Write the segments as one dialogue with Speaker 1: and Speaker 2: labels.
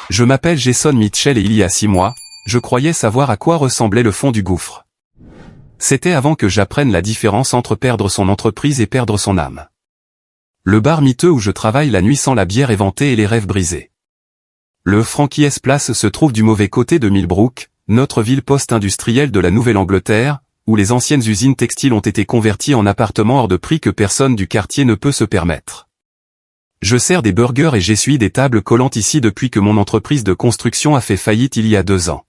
Speaker 1: Je m'appelle Jason Mitchell et il y a 6 mois, je croyais savoir à quoi ressemblait le fond du gouffre. C'était avant que j'apprenne la différence entre perdre son entreprise et perdre son âme. Le bar miteux où je travaille la nuit sans la bière éventée et les rêves brisés. Le Frankie S Place se trouve du mauvais côté de Millbrook, notre ville post-industrielle de la Nouvelle-Angleterre, où les anciennes usines textiles ont été converties en appartements hors de prix que personne du quartier ne peut se permettre. Je sers des burgers et j'essuie des tables collantes ici depuis que mon entreprise de construction a fait faillite il y a 2 ans.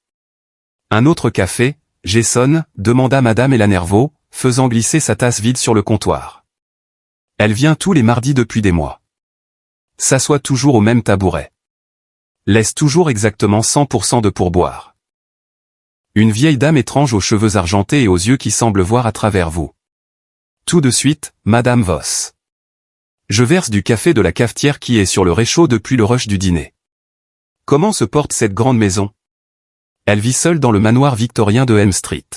Speaker 1: Un autre café, Jason, demanda Madame Elanervaux, faisant glisser sa tasse vide sur le comptoir. Elle vient tous les mardis depuis des mois. S'assoit toujours au même tabouret. Laisse toujours exactement 100% de pourboire. Une vieille dame étrange aux cheveux argentés et aux yeux qui semblent voir à travers vous. Tout de suite, Madame Voss. Je verse du café de la cafetière qui est sur le réchaud depuis le rush du dîner. Comment se porte cette grande maison? Elle vit seule dans le manoir victorien de Elm Street.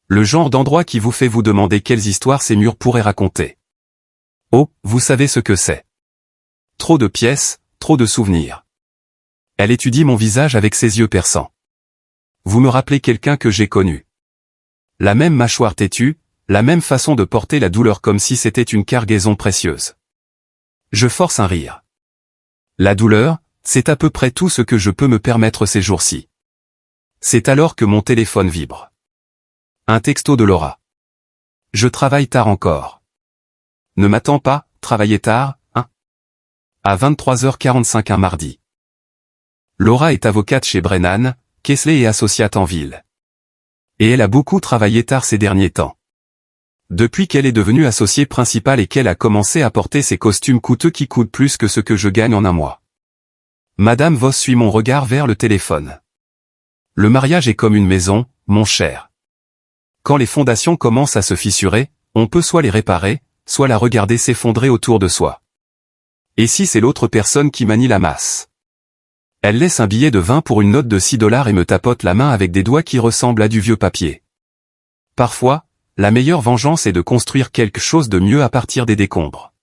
Speaker 1: Le genre d'endroit qui vous fait vous demander quelles histoires ces murs pourraient raconter. Oh, vous savez ce que c'est. Trop de pièces, trop de souvenirs. Elle étudie mon visage avec ses yeux perçants. Vous me rappelez quelqu'un que j'ai connu. La même mâchoire têtue, la même façon de porter la douleur comme si c'était une cargaison précieuse. Je force un rire. La douleur, c'est à peu près tout ce que je peux me permettre ces jours-ci. C'est alors que mon téléphone vibre. Un texto de Laura. Je travaille tard encore. Ne m'attends pas, travailler tard, hein? À 23h45 un mardi. Laura est avocate chez Brennan, Kessler et Associates en ville. Et elle a beaucoup travaillé tard ces derniers temps. Depuis qu'elle est devenue associée principale et qu'elle a commencé à porter ces costumes coûteux qui coûtent plus que ce que je gagne en un mois. Madame Voss suit mon regard vers le téléphone. Le mariage est comme une maison, mon cher. Quand les fondations commencent à se fissurer, on peut soit les réparer, soit la regarder s'effondrer autour de soi. Et si c'est l'autre personne qui manie la masse? Elle laisse un billet de 20 pour une note de $6 et me tapote la main avec des doigts qui ressemblent à du vieux papier. Parfois, la meilleure vengeance est de construire quelque chose de mieux à partir des décombres.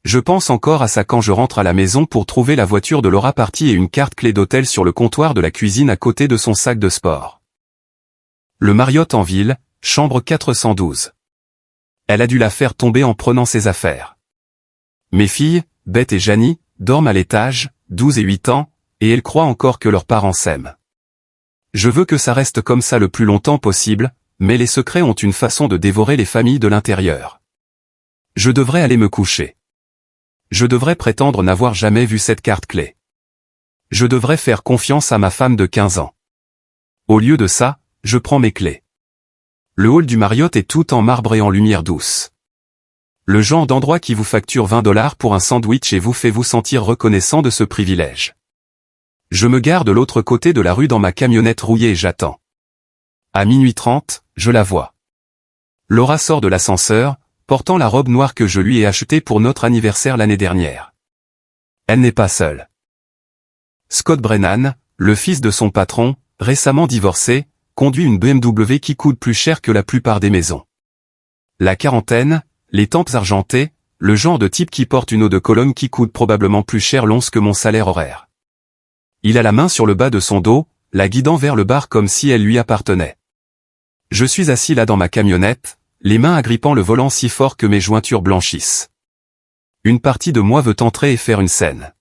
Speaker 1: Je pense encore à ça quand je rentre à la maison pour trouver la voiture de Laura partie et une carte clé d'hôtel sur le comptoir de la cuisine à côté de son sac de sport. Le Marriott en ville, chambre 412. Elle a dû la faire tomber en prenant ses affaires. Mes filles, Beth et Janie, dorment à l'étage, 12 et 8 ans, et elles croient encore que leurs parents s'aiment. Je veux que ça reste comme ça le plus longtemps possible, mais les secrets ont une façon de dévorer les familles de l'intérieur. Je devrais aller me coucher. Je devrais prétendre n'avoir jamais vu cette carte clé. Je devrais faire confiance à ma femme de 15 ans. Au lieu de ça, je prends mes clés. Le hall du Marriott est tout en marbre et en lumière douce. Le genre d'endroit qui vous facture $20 pour un sandwich et vous fait vous sentir reconnaissant de ce privilège. Je me gare de l'autre côté de la rue dans ma camionnette rouillée et j'attends. À 00h30, je la vois. Laura sort de l'ascenseur, portant la robe noire que je lui ai achetée pour notre anniversaire l'année dernière. Elle n'est pas seule. Scott Brennan, le fils de son patron, récemment divorcé, conduit une BMW qui coûte plus cher que la plupart des maisons. La quarantaine, les tempes argentées, le genre de type qui porte une eau de Cologne qui coûte probablement plus cher l'once que mon salaire horaire. Il a la main sur le bas de son dos, la guidant vers le bar comme si elle lui appartenait. Je suis assis là dans ma camionnette, les mains agrippant le volant si fort que mes jointures blanchissent. Une partie de moi veut entrer et faire une scène.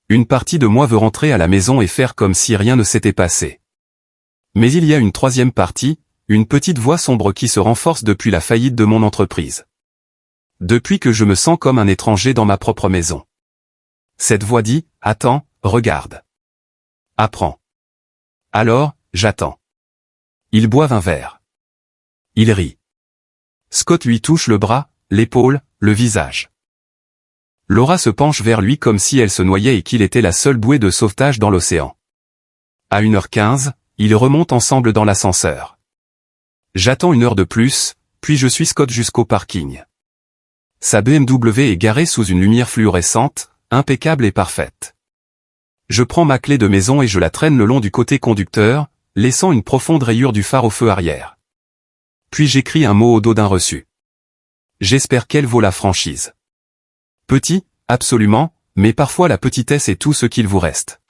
Speaker 1: Une partie de moi veut rentrer à la maison et faire comme si rien ne s'était passé. Mais il y a une troisième partie, une petite voix sombre qui se renforce depuis la faillite de mon entreprise. Depuis que je me sens comme un étranger dans ma propre maison. Cette voix dit, attends, regarde. Apprends. Alors, j'attends. Ils boivent un verre. Il rit. Scott lui touche le bras, l'épaule, le visage. Laura se penche vers lui comme si elle se noyait et qu'il était la seule bouée de sauvetage dans l'océan. À 1h15, ils remontent ensemble dans l'ascenseur. J'attends 1 heure de plus, puis je suis Scott jusqu'au parking. Sa BMW est garée sous une lumière fluorescente, impeccable et parfaite. Je prends ma clé de maison et je la traîne le long du côté conducteur, laissant une profonde rayure du phare au feu arrière. Puis j'écris un mot au dos d'un reçu. J'espère qu'elle vaut la franchise. Petit, absolument, mais parfois la petitesse est tout ce qu'il vous reste.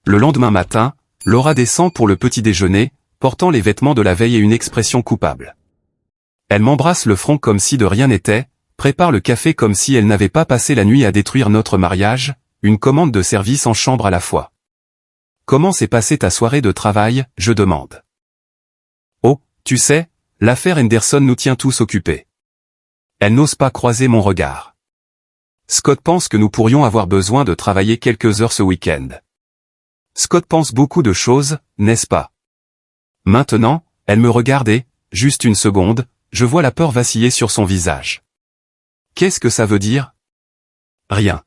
Speaker 1: Le lendemain matin, Laura descend pour le petit déjeuner, portant les vêtements de la veille et une expression coupable. Elle m'embrasse le front comme si de rien n'était, prépare le café comme si elle n'avait pas passé la nuit à détruire notre mariage, une commande de service en chambre à la fois. Comment s'est passée ta soirée de travail, je demande. Oh, tu sais, l'affaire Henderson nous tient tous occupés. Elle n'ose pas croiser mon regard. Scott pense que nous pourrions avoir besoin de travailler quelques heures ce week-end. Scott pense beaucoup de choses, n'est-ce pas? Maintenant, elle me regarde et, juste une seconde, je vois la peur vaciller sur son visage. Qu'est-ce que ça veut dire? Rien.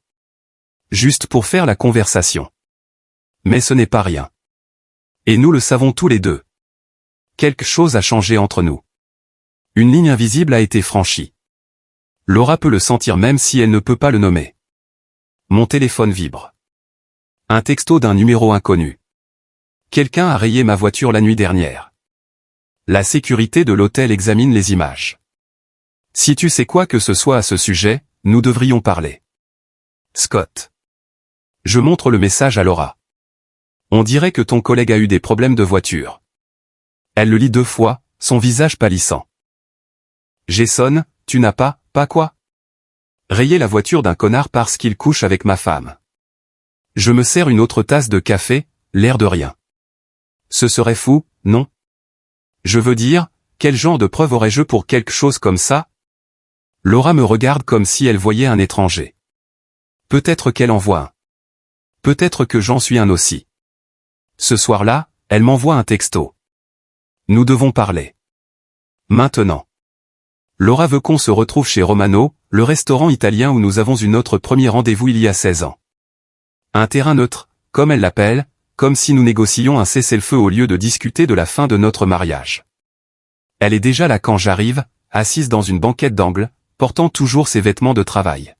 Speaker 1: Juste pour faire la conversation. Mais ce n'est pas rien. Et nous le savons tous les deux. Quelque chose a changé entre nous. Une ligne invisible a été franchie. Laura peut le sentir même si elle ne peut pas le nommer. Mon téléphone vibre. Un texto d'un numéro inconnu. Quelqu'un a rayé ma voiture la nuit dernière. La sécurité de l'hôtel examine les images. Si tu sais quoi que ce soit à ce sujet, nous devrions parler. Scott. Je montre le message à Laura. On dirait que ton collègue a eu des problèmes de voiture. Elle le lit 2 fois, son visage pâlissant. Jason, tu n'as pas quoi? Rayé la voiture d'un connard parce qu'il couche avec ma femme. Je me sers une autre tasse de café, l'air de rien. Ce serait fou, non? Je veux dire, quel genre de preuve aurais-je pour quelque chose comme ça? Laura me regarde comme si elle voyait un étranger. Peut-être qu'elle en voit un. Peut-être que j'en suis un aussi. Ce soir-là, elle m'envoie un texto. Nous devons parler. Maintenant. Laura veut qu'on se retrouve chez Romano, le restaurant italien où nous avons eu notre premier rendez-vous il y a 16 ans. Un terrain neutre, comme elle l'appelle, comme si nous négocions un cessez-le-feu au lieu de discuter de la fin de notre mariage. Elle est déjà là quand j'arrive, assise dans une banquette d'angle, portant toujours ses vêtements de travail.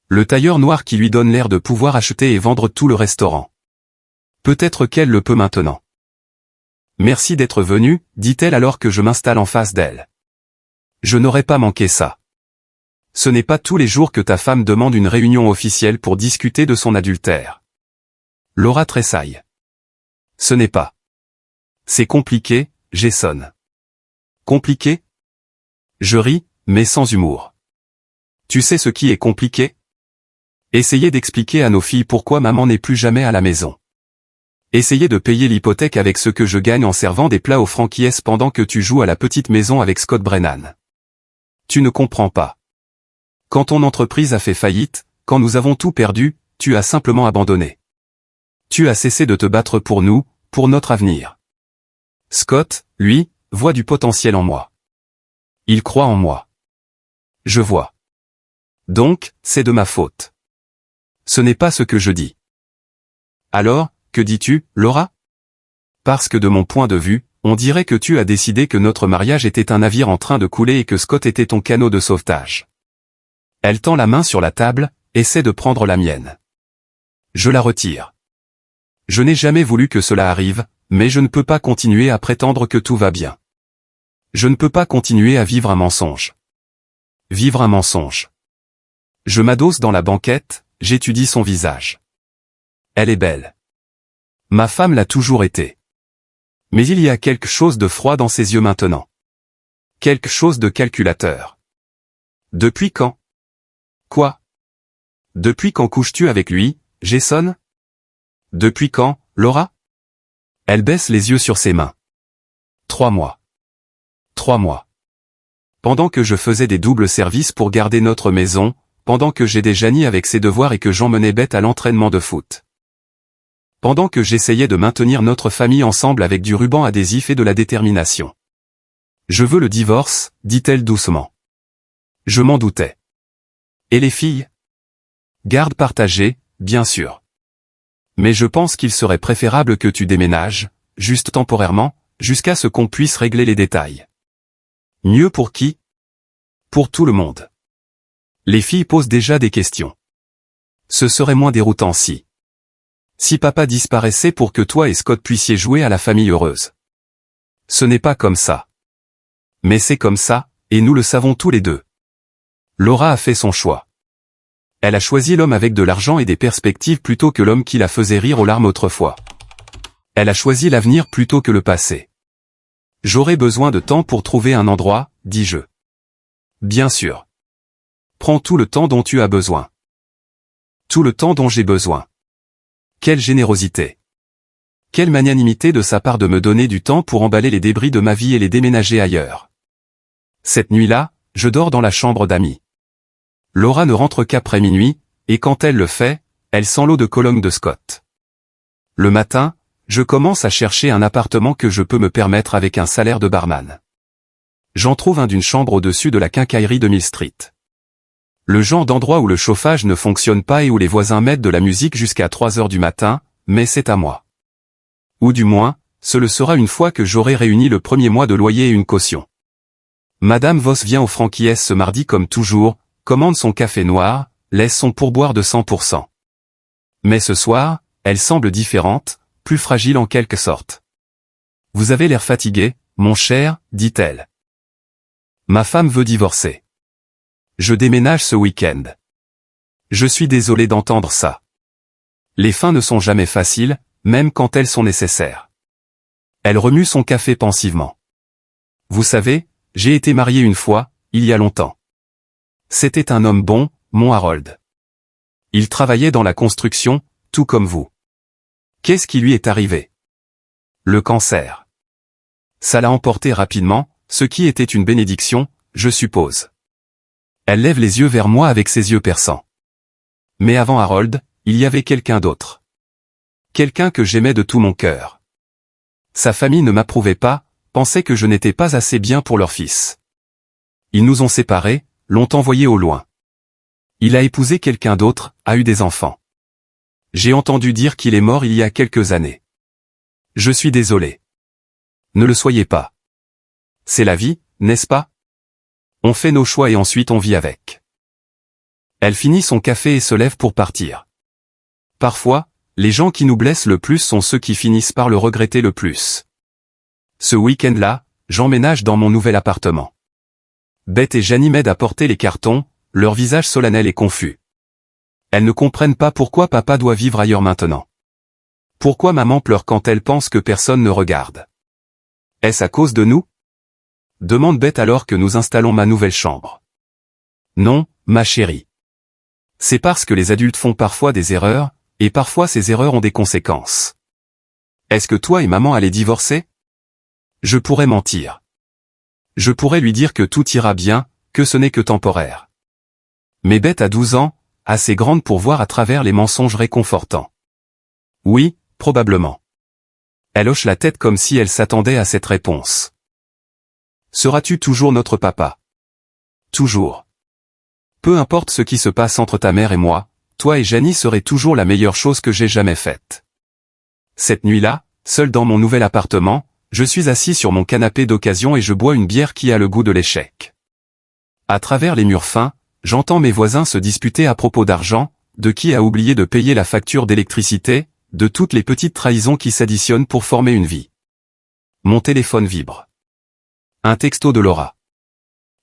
Speaker 1: Le tailleur noir qui lui donne l'air de pouvoir acheter et vendre tout le restaurant. Peut-être qu'elle le peut maintenant. Merci d'être venu, dit-elle alors que je m'installe en face d'elle. Je n'aurais pas manqué ça. Ce n'est pas tous les jours que ta femme demande une réunion officielle pour discuter de son adultère. Laura tressaille. Ce n'est pas. C'est compliqué, Jason. Compliqué? Je ris, mais sans humour. Tu sais ce qui est compliqué? Essayer d'expliquer à nos filles pourquoi maman n'est plus jamais à la maison. Essayer de payer l'hypothèque avec ce que je gagne en servant des plats aux franquies pendant que tu joues à la petite maison avec Scott Brennan. Tu ne comprends pas. Quand ton entreprise a fait faillite, quand nous avons tout perdu, tu as simplement abandonné. Tu as cessé de te battre pour nous, pour notre avenir. Scott, lui, voit du potentiel en moi. Il croit en moi. Je vois. Donc, c'est de ma faute. Ce n'est pas ce que je dis. Alors, que dis-tu, Laura? Parce que de mon point de vue, on dirait que tu as décidé que notre mariage était un navire en train de couler et que Scott était ton canot de sauvetage. Elle tend la main sur la table, essaie de prendre la mienne. Je la retire. Je n'ai jamais voulu que cela arrive, mais je ne peux pas continuer à prétendre que tout va bien. Je ne peux pas continuer à vivre un mensonge. Vivre un mensonge. Je m'adosse dans la banquette, j'étudie son visage. Elle est belle. Ma femme l'a toujours été. Mais il y a quelque chose de froid dans ses yeux maintenant. Quelque chose de calculateur. Depuis quand? Quoi? Depuis quand couches-tu avec lui, Jason? Depuis quand, Laura? Elle baisse les yeux sur ses mains. 3 mois. 3 mois. Pendant que je faisais des doubles services pour garder notre maison, pendant que j'aidais Janie avec ses devoirs et que j'emmenais Beth à l'entraînement de foot. Pendant que j'essayais de maintenir notre famille ensemble avec du ruban adhésif et de la détermination. Je veux le divorce, dit-elle doucement. Je m'en doutais. Et les filles? Garde partagée, bien sûr. Mais je pense qu'il serait préférable que tu déménages, juste temporairement, jusqu'à ce qu'on puisse régler les détails. Mieux pour qui? Pour tout le monde. Les filles posent déjà des questions. Ce serait moins déroutant si papa disparaissait pour que toi et Scott puissiez jouer à la famille heureuse. Ce n'est pas comme ça. Mais c'est comme ça, et nous le savons tous les deux. Laura a fait son choix. Elle a choisi l'homme avec de l'argent et des perspectives plutôt que l'homme qui la faisait rire aux larmes autrefois. Elle a choisi l'avenir plutôt que le passé. J'aurai besoin de temps pour trouver un endroit, dis-je. Bien sûr. Prends tout le temps dont tu as besoin. Tout le temps dont j'ai besoin. Quelle générosité. Quelle magnanimité de sa part de me donner du temps pour emballer les débris de ma vie et les déménager ailleurs. Cette nuit-là, je dors dans la chambre d'amis. Laura ne rentre qu'après minuit, et quand elle le fait, elle sent l'eau de Cologne de Scott. Le matin, je commence à chercher un appartement que je peux me permettre avec un salaire de barman. J'en trouve un d'une chambre au-dessus de la quincaillerie de Mill Street. Le genre d'endroit où le chauffage ne fonctionne pas et où les voisins mettent de la musique jusqu'à 3 heures du matin, mais c'est à moi. Ou du moins, ce le sera une fois que j'aurai réuni le premier mois de loyer et une caution. Madame Voss vient au Franquies ce mardi comme toujours, commande son café noir, laisse son pourboire de 100%. Mais ce soir, elle semble différente, plus fragile en quelque sorte. « Vous avez l'air fatigué, mon cher, dit-elle. Ma femme veut divorcer. Je déménage ce week-end. Je suis désolé d'entendre ça. Les fins ne sont jamais faciles, même quand elles sont nécessaires. » Elle remue son café pensivement. « Vous savez, j'ai été marié une fois, il y a longtemps. C'était un homme bon, mon Harold. Il travaillait dans la construction, tout comme vous. Qu'est-ce qui lui est arrivé? Le cancer. Ça l'a emporté rapidement, ce qui était une bénédiction, je suppose. » Elle lève les yeux vers moi avec ses yeux perçants. « Mais avant Harold, il y avait quelqu'un d'autre. Quelqu'un que j'aimais de tout mon cœur. Sa famille ne m'approuvait pas, pensait que je n'étais pas assez bien pour leur fils. Ils nous ont séparés, l'ont envoyé au loin. Il a épousé quelqu'un d'autre, a eu des enfants. J'ai entendu dire qu'il est mort il y a quelques années. Je suis désolé. Ne le soyez pas. C'est la vie, n'est-ce pas? On fait nos choix et ensuite on vit avec. » Elle finit son café et se lève pour partir. Parfois, les gens qui nous blessent le plus sont ceux qui finissent par le regretter le plus. Ce week-end-là, j'emménage dans mon nouvel appartement. Beth et Janie m'aident à porter les cartons, leur visage solennel et confus. Elles ne comprennent pas pourquoi papa doit vivre ailleurs maintenant. Pourquoi maman pleure quand elle pense que personne ne regarde. Est-ce à cause de nous? Demande Beth alors que nous installons ma nouvelle chambre. Non, ma chérie. C'est parce que les adultes font parfois des erreurs, et parfois ces erreurs ont des conséquences. Est-ce que toi et maman allez divorcer? Je pourrais mentir. Je pourrais lui dire que tout ira bien, que ce n'est que temporaire. Mais Beth a 12 ans, assez grande pour voir à travers les mensonges réconfortants. Oui, probablement. Elle hoche la tête comme si elle s'attendait à cette réponse. Seras-tu toujours notre papa? Toujours. Peu importe ce qui se passe entre ta mère et moi, toi et Janie seraient toujours la meilleure chose que j'ai jamais faite. Cette nuit-là, seul dans mon nouvel appartement, je suis assis sur mon canapé d'occasion et je bois une bière qui a le goût de l'échec. À travers les murs fins, j'entends mes voisins se disputer à propos d'argent, de qui a oublié de payer la facture d'électricité, de toutes les petites trahisons qui s'additionnent pour former une vie. Mon téléphone vibre. Un texto de Laura.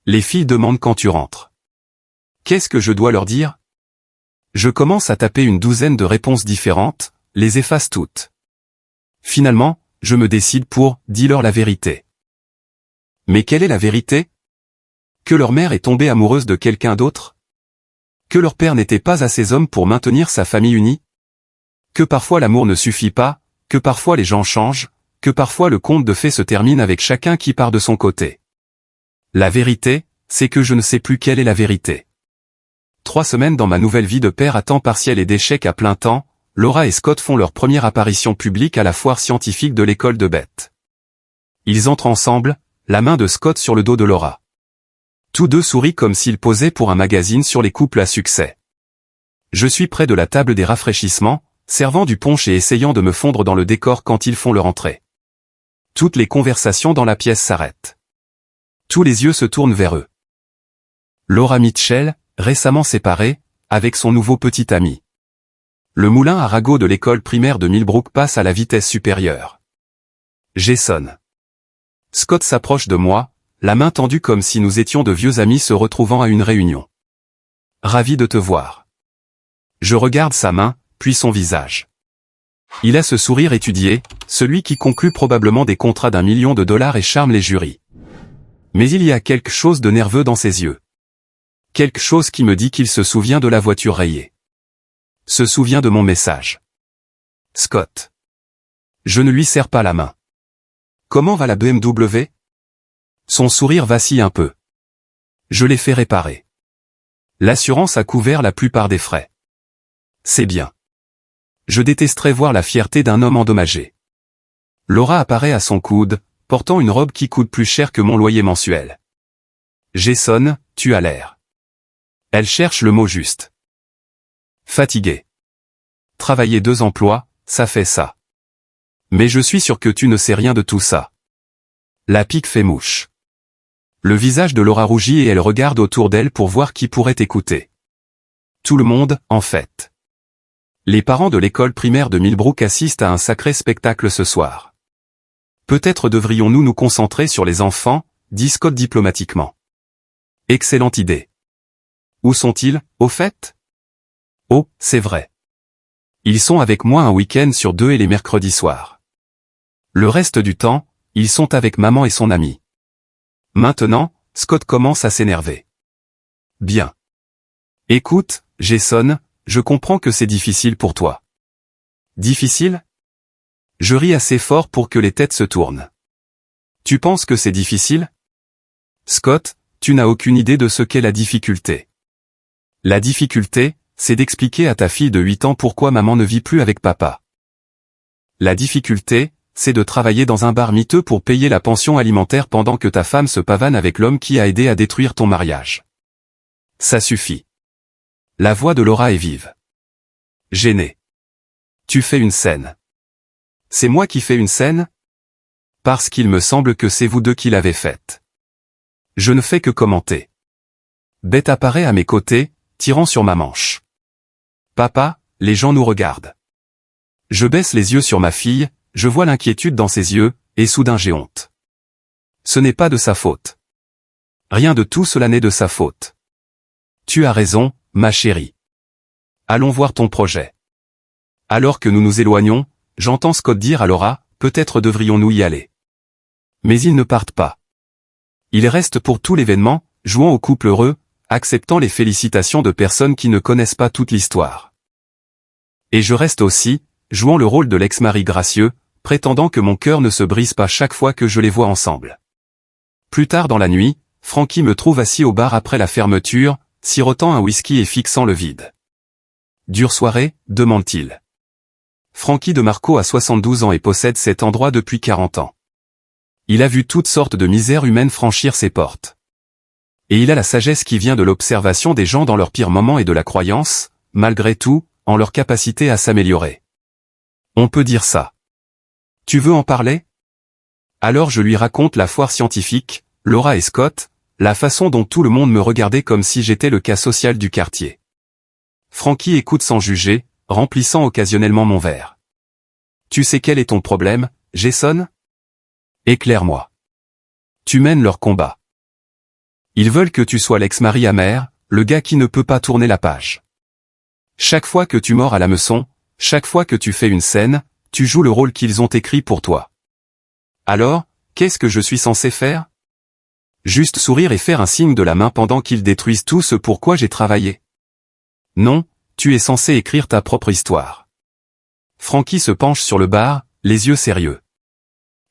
Speaker 1: Les filles demandent quand tu rentres. Qu'est-ce que je dois leur dire? Je commence à taper une douzaine de réponses différentes, les efface toutes. Finalement, je me décide pour « dis-leur la vérité ». Mais quelle est la vérité? Que leur mère est tombée amoureuse de quelqu'un d'autre? Que leur père n'était pas assez homme pour maintenir sa famille unie? Que parfois l'amour ne suffit pas, que parfois les gens changent, que parfois le conte de fées se termine avec chacun qui part de son côté. La vérité, c'est que je ne sais plus quelle est la vérité. 3 semaines dans ma nouvelle vie de père à temps partiel et d'échec à plein temps, Laura et Scott font leur première apparition publique à la foire scientifique de l'école de Beth. Ils entrent ensemble, la main de Scott sur le dos de Laura. Tous deux sourient comme s'ils posaient pour un magazine sur les couples à succès. Je suis près de la table des rafraîchissements, servant du punch et essayant de me fondre dans le décor quand ils font leur entrée. Toutes les conversations dans la pièce s'arrêtent. Tous les yeux se tournent vers eux. Laura Mitchell, récemment séparée, avec son nouveau petit ami. Le moulin à ragots de l'école primaire de Millbrook passe à la vitesse supérieure. Jason. Scott s'approche de moi, la main tendue comme si nous étions de vieux amis se retrouvant à une réunion. Ravi de te voir. Je regarde sa main, puis son visage. Il a ce sourire étudié, celui qui conclut probablement des contrats d'1 million de dollars et charme les jurys. Mais il y a quelque chose de nerveux dans ses yeux. Quelque chose qui me dit qu'il se souvient de la voiture rayée. Se souvient de mon message. Scott. Je ne lui serre pas la main. Comment va la BMW? Son sourire vacille un peu. Je l'ai fait réparer. L'assurance a couvert la plupart des frais. C'est bien. Je détesterais voir la fierté d'un homme endommagé. Laura apparaît à son coude, portant une robe qui coûte plus cher que mon loyer mensuel. Jason, tu as l'air. Elle cherche le mot juste. Fatigué. Travailler 2 emplois, ça fait ça. Mais je suis sûr que tu ne sais rien de tout ça. La pique fait mouche. Le visage de Laura rougit et elle regarde autour d'elle pour voir qui pourrait écouter. Tout le monde, en fait. Les parents de l'école primaire de Millbrook assistent à un sacré spectacle ce soir. Peut-être devrions-nous nous concentrer sur les enfants, dit Scott diplomatiquement. Excellente idée. Où sont-ils, au fait? Oh, c'est vrai. Ils sont avec moi un week-end sur 2 et les mercredis soirs. Le reste du temps, ils sont avec maman et son ami. Maintenant, Scott commence à s'énerver. Bien. Écoute, Jason, je comprends que c'est difficile pour toi. Difficile? Je ris assez fort pour que les têtes se tournent. Tu penses que c'est difficile? Scott, tu n'as aucune idée de ce qu'est la difficulté. La difficulté, c'est d'expliquer à ta fille de 8 ans pourquoi maman ne vit plus avec papa. La difficulté, c'est de travailler dans un bar miteux pour payer la pension alimentaire pendant que ta femme se pavane avec l'homme qui a aidé à détruire ton mariage. Ça suffit. La voix de Laura est vive. Gênée. Tu fais une scène. C'est moi qui fais une scène? Parce qu'il me semble que c'est vous deux qui l'avez faite. Je ne fais que commenter. Beth apparaît à mes côtés, tirant sur ma manche. Papa, les gens nous regardent. Je baisse les yeux sur ma fille, je vois l'inquiétude dans ses yeux, et soudain j'ai honte. Ce n'est pas de sa faute. Rien de tout cela n'est de sa faute. Tu as raison, ma chérie. Allons voir ton projet. Alors que nous nous éloignons, j'entends Scott dire à Laura, peut-être devrions-nous y aller. Mais ils ne partent pas. Ils restent pour tout l'événement, jouant au couple heureux, acceptant les félicitations de personnes qui ne connaissent pas toute l'histoire. Et je reste aussi, jouant le rôle de l'ex-mari gracieux, prétendant que mon cœur ne se brise pas chaque fois que je les vois ensemble. Plus tard dans la nuit, Frankie me trouve assis au bar après la fermeture, sirotant un whisky et fixant le vide. Dure soirée, demande-t-il. Frankie de Marco a 72 ans et possède cet endroit depuis 40 ans. Il a vu toutes sortes de misères humaines franchir ses portes. Et il a la sagesse qui vient de l'observation des gens dans leurs pires moments et de la croyance, malgré tout, en leur capacité à s'améliorer. On peut dire ça. Tu veux en parler? Alors je lui raconte la foire scientifique, Laura et Scott, la façon dont tout le monde me regardait comme si j'étais le cas social du quartier. Frankie écoute sans juger, remplissant occasionnellement mon verre. Tu sais quel est ton problème, Jason? Éclaire-moi. Tu mènes leur combat. Ils veulent que tu sois l'ex-mari amer, le gars qui ne peut pas tourner la page. Chaque fois que tu mords à l'hameçon, chaque fois que tu fais une scène, tu joues le rôle qu'ils ont écrit pour toi. Alors, qu'est-ce que je suis censé faire? Juste sourire et faire un signe de la main pendant qu'ils détruisent tout ce pour quoi j'ai travaillé. Non, tu es censé écrire ta propre histoire. Frankie se penche sur le bar, les yeux sérieux.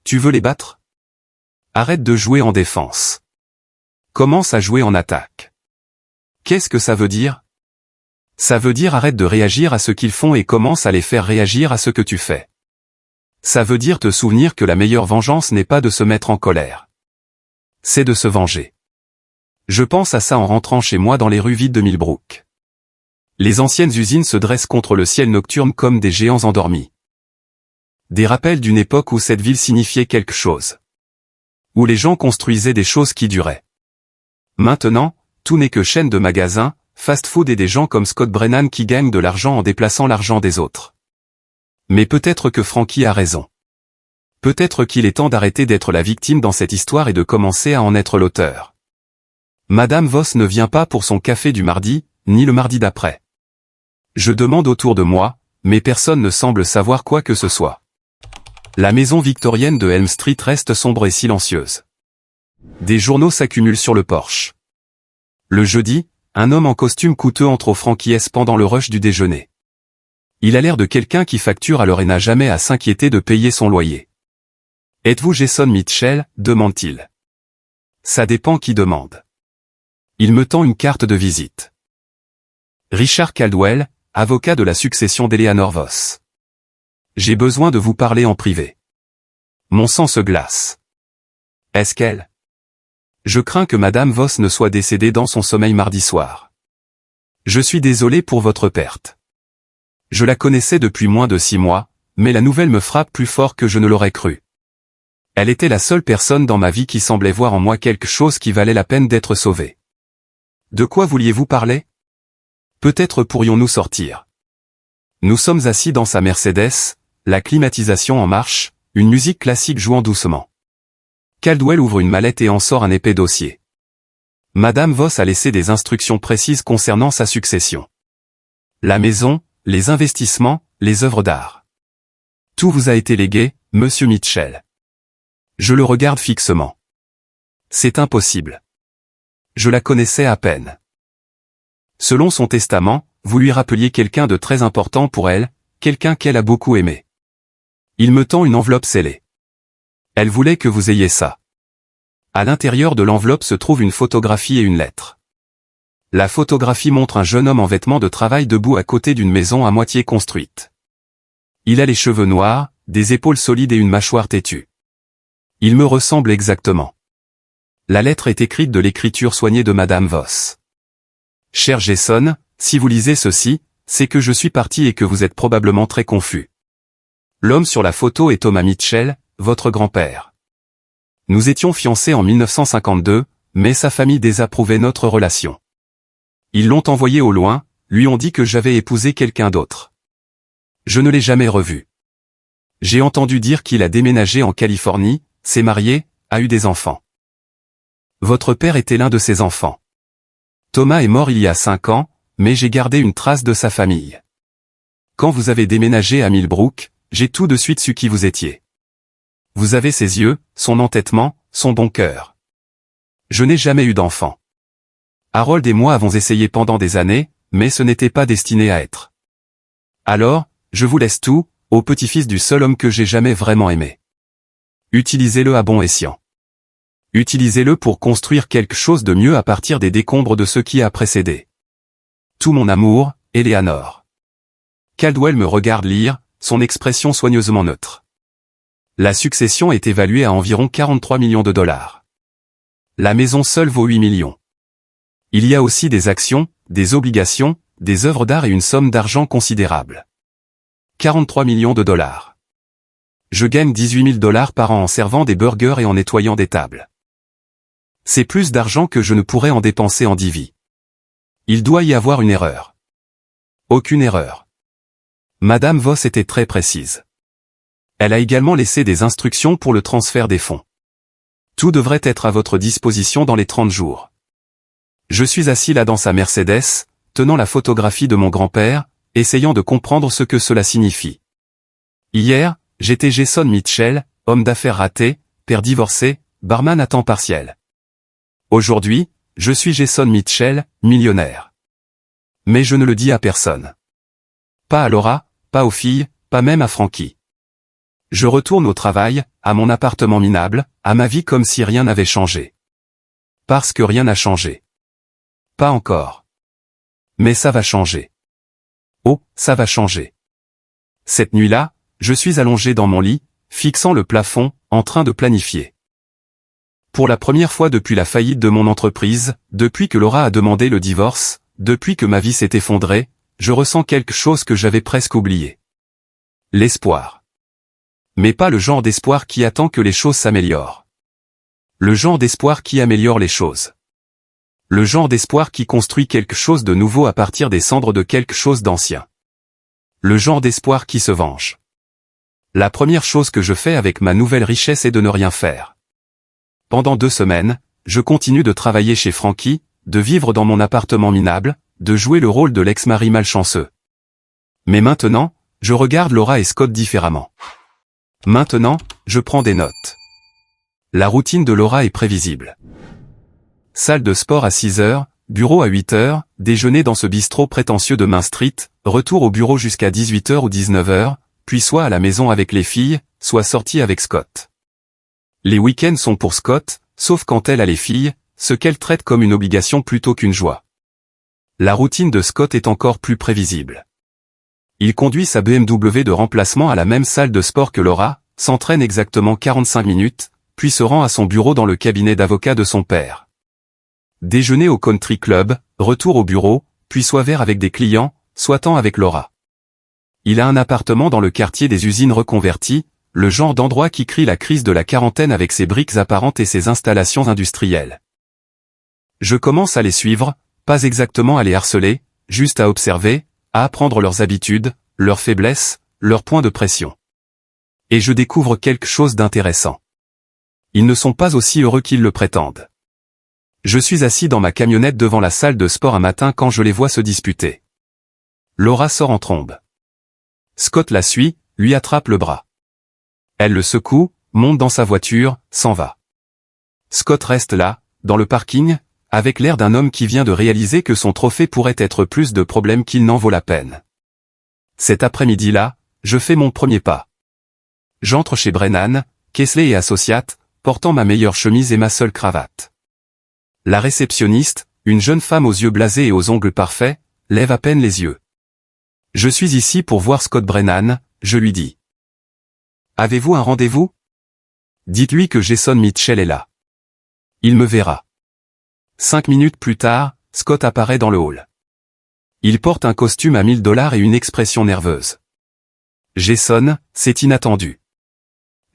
Speaker 1: Tu veux les battre? Arrête de jouer en défense. Commence à jouer en attaque. Qu'est-ce que ça veut dire? Ça veut dire arrête de réagir à ce qu'ils font et commence à les faire réagir à ce que tu fais. Ça veut dire te souvenir que la meilleure vengeance n'est pas de se mettre en colère. C'est de se venger. Je pense à ça en rentrant chez moi dans les rues vides de Millbrook. Les anciennes usines se dressent contre le ciel nocturne comme des géants endormis. Des rappels d'une époque où cette ville signifiait quelque chose. Où les gens construisaient des choses qui duraient. Maintenant, tout n'est que chaîne de magasins, fast-food et des gens comme Scott Brennan qui gagnent de l'argent en déplaçant l'argent des autres. Mais peut-être que Frankie a raison. Peut-être qu'il est temps d'arrêter d'être la victime dans cette histoire et de commencer à en être l'auteur. Madame Voss ne vient pas pour son café du mardi, ni le mardi d'après. Je demande autour de moi, mais personne ne semble savoir quoi que ce soit. La maison victorienne de Elm Street reste sombre et silencieuse. Des journaux s'accumulent sur le porche. Le jeudi, un homme en costume coûteux entre au Frankie S pendant le rush du déjeuner. Il a l'air de quelqu'un qui facture à l'heure et n'a jamais à s'inquiéter de payer son loyer. « Êtes-vous Jason Mitchell » demande-t-il. Ça dépend qui demande. Il me tend une carte de visite. Richard Caldwell, avocat de la succession d'Eleanor Voss. J'ai besoin de vous parler en privé. Mon sang se glace. Est-ce qu'elle? Je crains que Madame Voss ne soit décédée dans son sommeil mardi soir. Je suis désolé pour votre perte. Je la connaissais depuis moins de 6 mois, mais la nouvelle me frappe plus fort que je ne l'aurais cru. Elle était la seule personne dans ma vie qui semblait voir en moi quelque chose qui valait la peine d'être sauvée. De quoi vouliez-vous parler? Peut-être pourrions-nous sortir. Nous sommes assis dans sa Mercedes, la climatisation en marche, une musique classique jouant doucement. Caldwell ouvre une mallette et en sort un épais dossier. Madame Voss a laissé des instructions précises concernant sa succession. La maison, les investissements, les œuvres d'art. Tout vous a été légué, monsieur Mitchell. Je le regarde fixement. C'est impossible. Je la connaissais à peine. Selon son testament, vous lui rappeliez quelqu'un de très important pour elle, quelqu'un qu'elle a beaucoup aimé. Il me tend une enveloppe scellée. Elle voulait que vous ayez ça. À l'intérieur de l'enveloppe se trouve une photographie et une lettre. La photographie montre un jeune homme en vêtements de travail debout à côté d'une maison à moitié construite. Il a les cheveux noirs, des épaules solides et une mâchoire têtue. Il me ressemble exactement. La lettre est écrite de l'écriture soignée de Madame Voss. Cher Jason, si vous lisez ceci, c'est que je suis parti et que vous êtes probablement très confus. L'homme sur la photo est Thomas Mitchell, votre grand-père. Nous étions fiancés en 1952, mais sa famille désapprouvait notre relation. Ils l'ont envoyé au loin, lui ont dit que j'avais épousé quelqu'un d'autre. Je ne l'ai jamais revu. J'ai entendu dire qu'il a déménagé en Californie, s'est marié, a eu des enfants. Votre père était l'un de ses enfants. Thomas est mort il y a 5 ans, mais j'ai gardé une trace de sa famille. Quand vous avez déménagé à Millbrook, j'ai tout de suite su qui vous étiez. Vous avez ses yeux, son entêtement, son bon cœur. Je n'ai jamais eu d'enfant. Harold et moi avons essayé pendant des années, mais ce n'était pas destiné à être. Alors, je vous laisse tout, au petit-fils du seul homme que j'ai jamais vraiment aimé. Utilisez-le à bon escient. Utilisez-le pour construire quelque chose de mieux à partir des décombres de ce qui a précédé. Tout mon amour, Eleanor. Caldwell me regarde lire, son expression soigneusement neutre. La succession est évaluée à environ 43 millions de dollars. La maison seule vaut 8 millions. Il y a aussi des actions, des obligations, des œuvres d'art et une somme d'argent considérable. 43 millions de dollars. Je gagne 18 000 dollars par an en servant des burgers et en nettoyant des tables. C'est plus d'argent que je ne pourrais en dépenser en 10 vies. Il doit y avoir une erreur. Aucune erreur. Madame Voss était très précise. Elle a également laissé des instructions pour le transfert des fonds. Tout devrait être à votre disposition dans les 30 jours. Je suis assis là dans sa Mercedes, tenant la photographie de mon grand-père, essayant de comprendre ce que cela signifie. Hier, j'étais Jason Mitchell, homme d'affaires raté, père divorcé, barman à temps partiel. Aujourd'hui, je suis Jason Mitchell, millionnaire. Mais je ne le dis à personne. Pas à Laura, pas aux filles, pas même à Frankie. Je retourne au travail, à mon appartement minable, à ma vie comme si rien n'avait changé. Parce que rien n'a changé. Pas encore. Mais ça va changer. Oh, ça va changer. Cette nuit-là, je suis allongé dans mon lit, fixant le plafond, en train de planifier. Pour la première fois depuis la faillite de mon entreprise, depuis que Laura a demandé le divorce, depuis que ma vie s'est effondrée, je ressens quelque chose que j'avais presque oublié. L'espoir. Mais pas le genre d'espoir qui attend que les choses s'améliorent. Le genre d'espoir qui améliore les choses. Le genre d'espoir qui construit quelque chose de nouveau à partir des cendres de quelque chose d'ancien. Le genre d'espoir qui se venge. La première chose que je fais avec ma nouvelle richesse est de ne rien faire. Pendant 2 semaines, je continue de travailler chez Frankie, de vivre dans mon appartement minable, de jouer le rôle de l'ex-mari malchanceux. Mais maintenant, je regarde Laura et Scott différemment. Maintenant, je prends des notes. La routine de Laura est prévisible. Salle de sport à 6 heures, bureau à 8 heures, déjeuner dans ce bistrot prétentieux de Main Street, retour au bureau jusqu'à 18 heures ou 19 heures, puis soit à la maison avec les filles, soit sortie avec Scott. Les week-ends sont pour Scott, sauf quand elle a les filles, ce qu'elle traite comme une obligation plutôt qu'une joie. La routine de Scott est encore plus prévisible. Il conduit sa BMW de remplacement à la même salle de sport que Laura, s'entraîne exactement 45 minutes, puis se rend à son bureau dans le cabinet d'avocat de son père. Déjeuner au country club, retour au bureau, puis soit vert avec des clients, soit temps avec Laura. Il a un appartement dans le quartier des usines reconverties, le genre d'endroit qui crie la crise de la quarantaine avec ses briques apparentes et ses installations industrielles. Je commence à les suivre, pas exactement à les harceler, juste à observer, à apprendre leurs habitudes, leurs faiblesses, leurs points de pression. Et je découvre quelque chose d'intéressant. Ils ne sont pas aussi heureux qu'ils le prétendent. Je suis assis dans ma camionnette devant la salle de sport un matin quand je les vois se disputer. Laura sort en trombe. Scott la suit, lui attrape le bras. Elle le secoue, monte dans sa voiture, s'en va. Scott reste là, dans le parking, avec l'air d'un homme qui vient de réaliser que son trophée pourrait être plus de problèmes qu'il n'en vaut la peine. Cet après-midi-là, je fais mon premier pas. J'entre chez Brennan, Kessler et Associates, portant ma meilleure chemise et ma seule cravate. La réceptionniste, une jeune femme aux yeux blasés et aux ongles parfaits, lève à peine les yeux. Je suis ici pour voir Scott Brennan, je lui dis. Avez-vous un rendez-vous? Dites-lui que Jason Mitchell est là. Il me verra. 5 minutes plus tard, Scott apparaît dans le hall. Il porte un costume à $1000 et une expression nerveuse. Jason, c'est inattendu.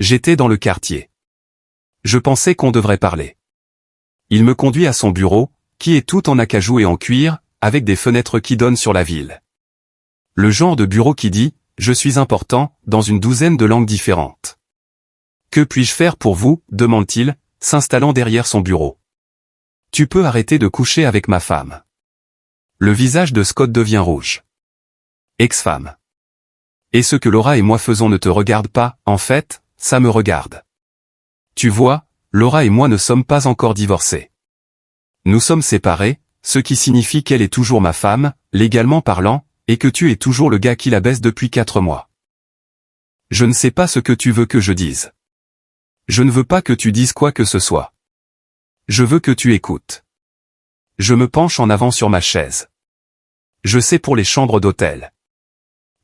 Speaker 1: J'étais dans le quartier. Je pensais qu'on devrait parler. Il me conduit à son bureau, qui est tout en acajou et en cuir, avec des fenêtres qui donnent sur la ville. Le genre de bureau qui dit « Je suis important » dans une douzaine de langues différentes. « Que puis-je faire pour vous ?» demande-t-il, s'installant derrière son bureau. « Tu peux arrêter de coucher avec ma femme. » Le visage de Scott devient rouge. Ex-femme. Et ce que Laura et moi faisons ne te regarde pas, en fait, ça me regarde. Tu vois, Laura et moi ne sommes pas encore divorcés. Nous sommes séparés, ce qui signifie qu'elle est toujours ma femme, légalement parlant, et que tu es toujours le gars qui la baisse depuis 4 mois. Je ne sais pas ce que tu veux que je dise. Je ne veux pas que tu dises quoi que ce soit. Je veux que tu écoutes. Je me penche en avant sur ma chaise. Je sais pour les chambres d'hôtel.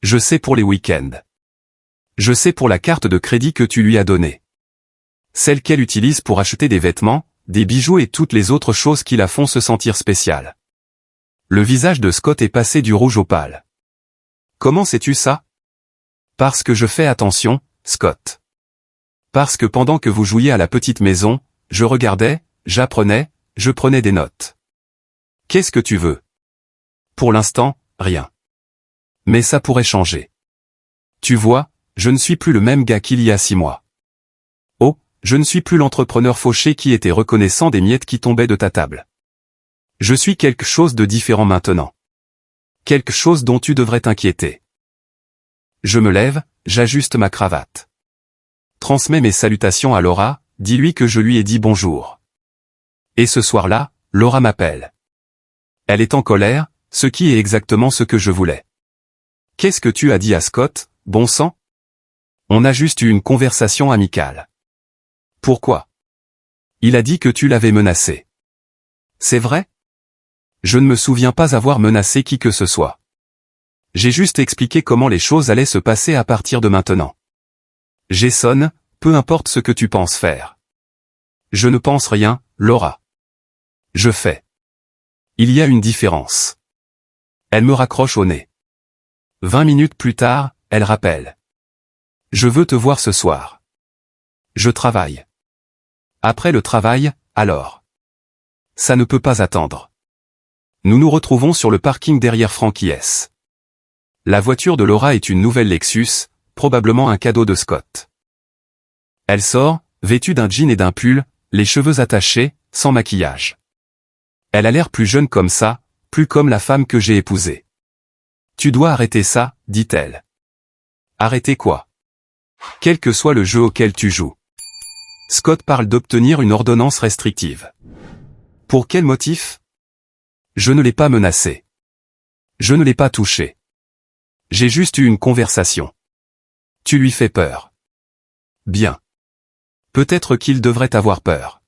Speaker 1: Je sais pour les week-ends. Je sais pour la carte de crédit que tu lui as donnée. Celle qu'elle utilise pour acheter des vêtements, des bijoux et toutes les autres choses qui la font se sentir spéciale. Le visage de Scott est passé du rouge au pâle. Comment sais-tu ça? Parce que je fais attention, Scott. Parce que pendant que vous jouiez à la petite maison, je regardais, j'apprenais, je prenais des notes. Qu'est-ce que tu veux? Pour l'instant, rien. Mais ça pourrait changer. Tu vois, je ne suis plus le même gars qu'il y a 6 mois. Oh, je ne suis plus l'entrepreneur fauché qui était reconnaissant des miettes qui tombaient de ta table. Je suis quelque chose de différent maintenant. Quelque chose dont tu devrais t'inquiéter. Je me lève, j'ajuste ma cravate. Transmets mes salutations à Laura, dis-lui que je lui ai dit bonjour. Et ce soir-là, Laura m'appelle. Elle est en colère, ce qui est exactement ce que je voulais. Qu'est-ce que tu as dit à Scott, bon sang? On a juste eu une conversation amicale. Pourquoi? Il a dit que tu l'avais menacé. C'est vrai? Je ne me souviens pas avoir menacé qui que ce soit. J'ai juste expliqué comment les choses allaient se passer à partir de maintenant. Jason, peu importe ce que tu penses faire. Je ne pense rien, Laura. Je fais. Il y a une différence. Elle me raccroche au nez. 20 minutes plus tard, elle rappelle. Je veux te voir ce soir. Je travaille. Après le travail, alors. Ça ne peut pas attendre. Nous nous retrouvons sur le parking derrière Frankie S. La voiture de Laura est une nouvelle Lexus, probablement un cadeau de Scott. Elle sort, vêtue d'un jean et d'un pull, les cheveux attachés, sans maquillage. Elle a l'air plus jeune comme ça, plus comme la femme que j'ai épousée. Tu dois arrêter ça, dit-elle. Arrêter quoi? Quel que soit le jeu auquel tu joues. Scott parle d'obtenir une ordonnance restrictive. Pour quel motif? Je ne l'ai pas menacé. Je ne l'ai pas touché. J'ai juste eu une conversation. Tu lui fais peur. Bien. Peut-être qu'il devrait avoir peur.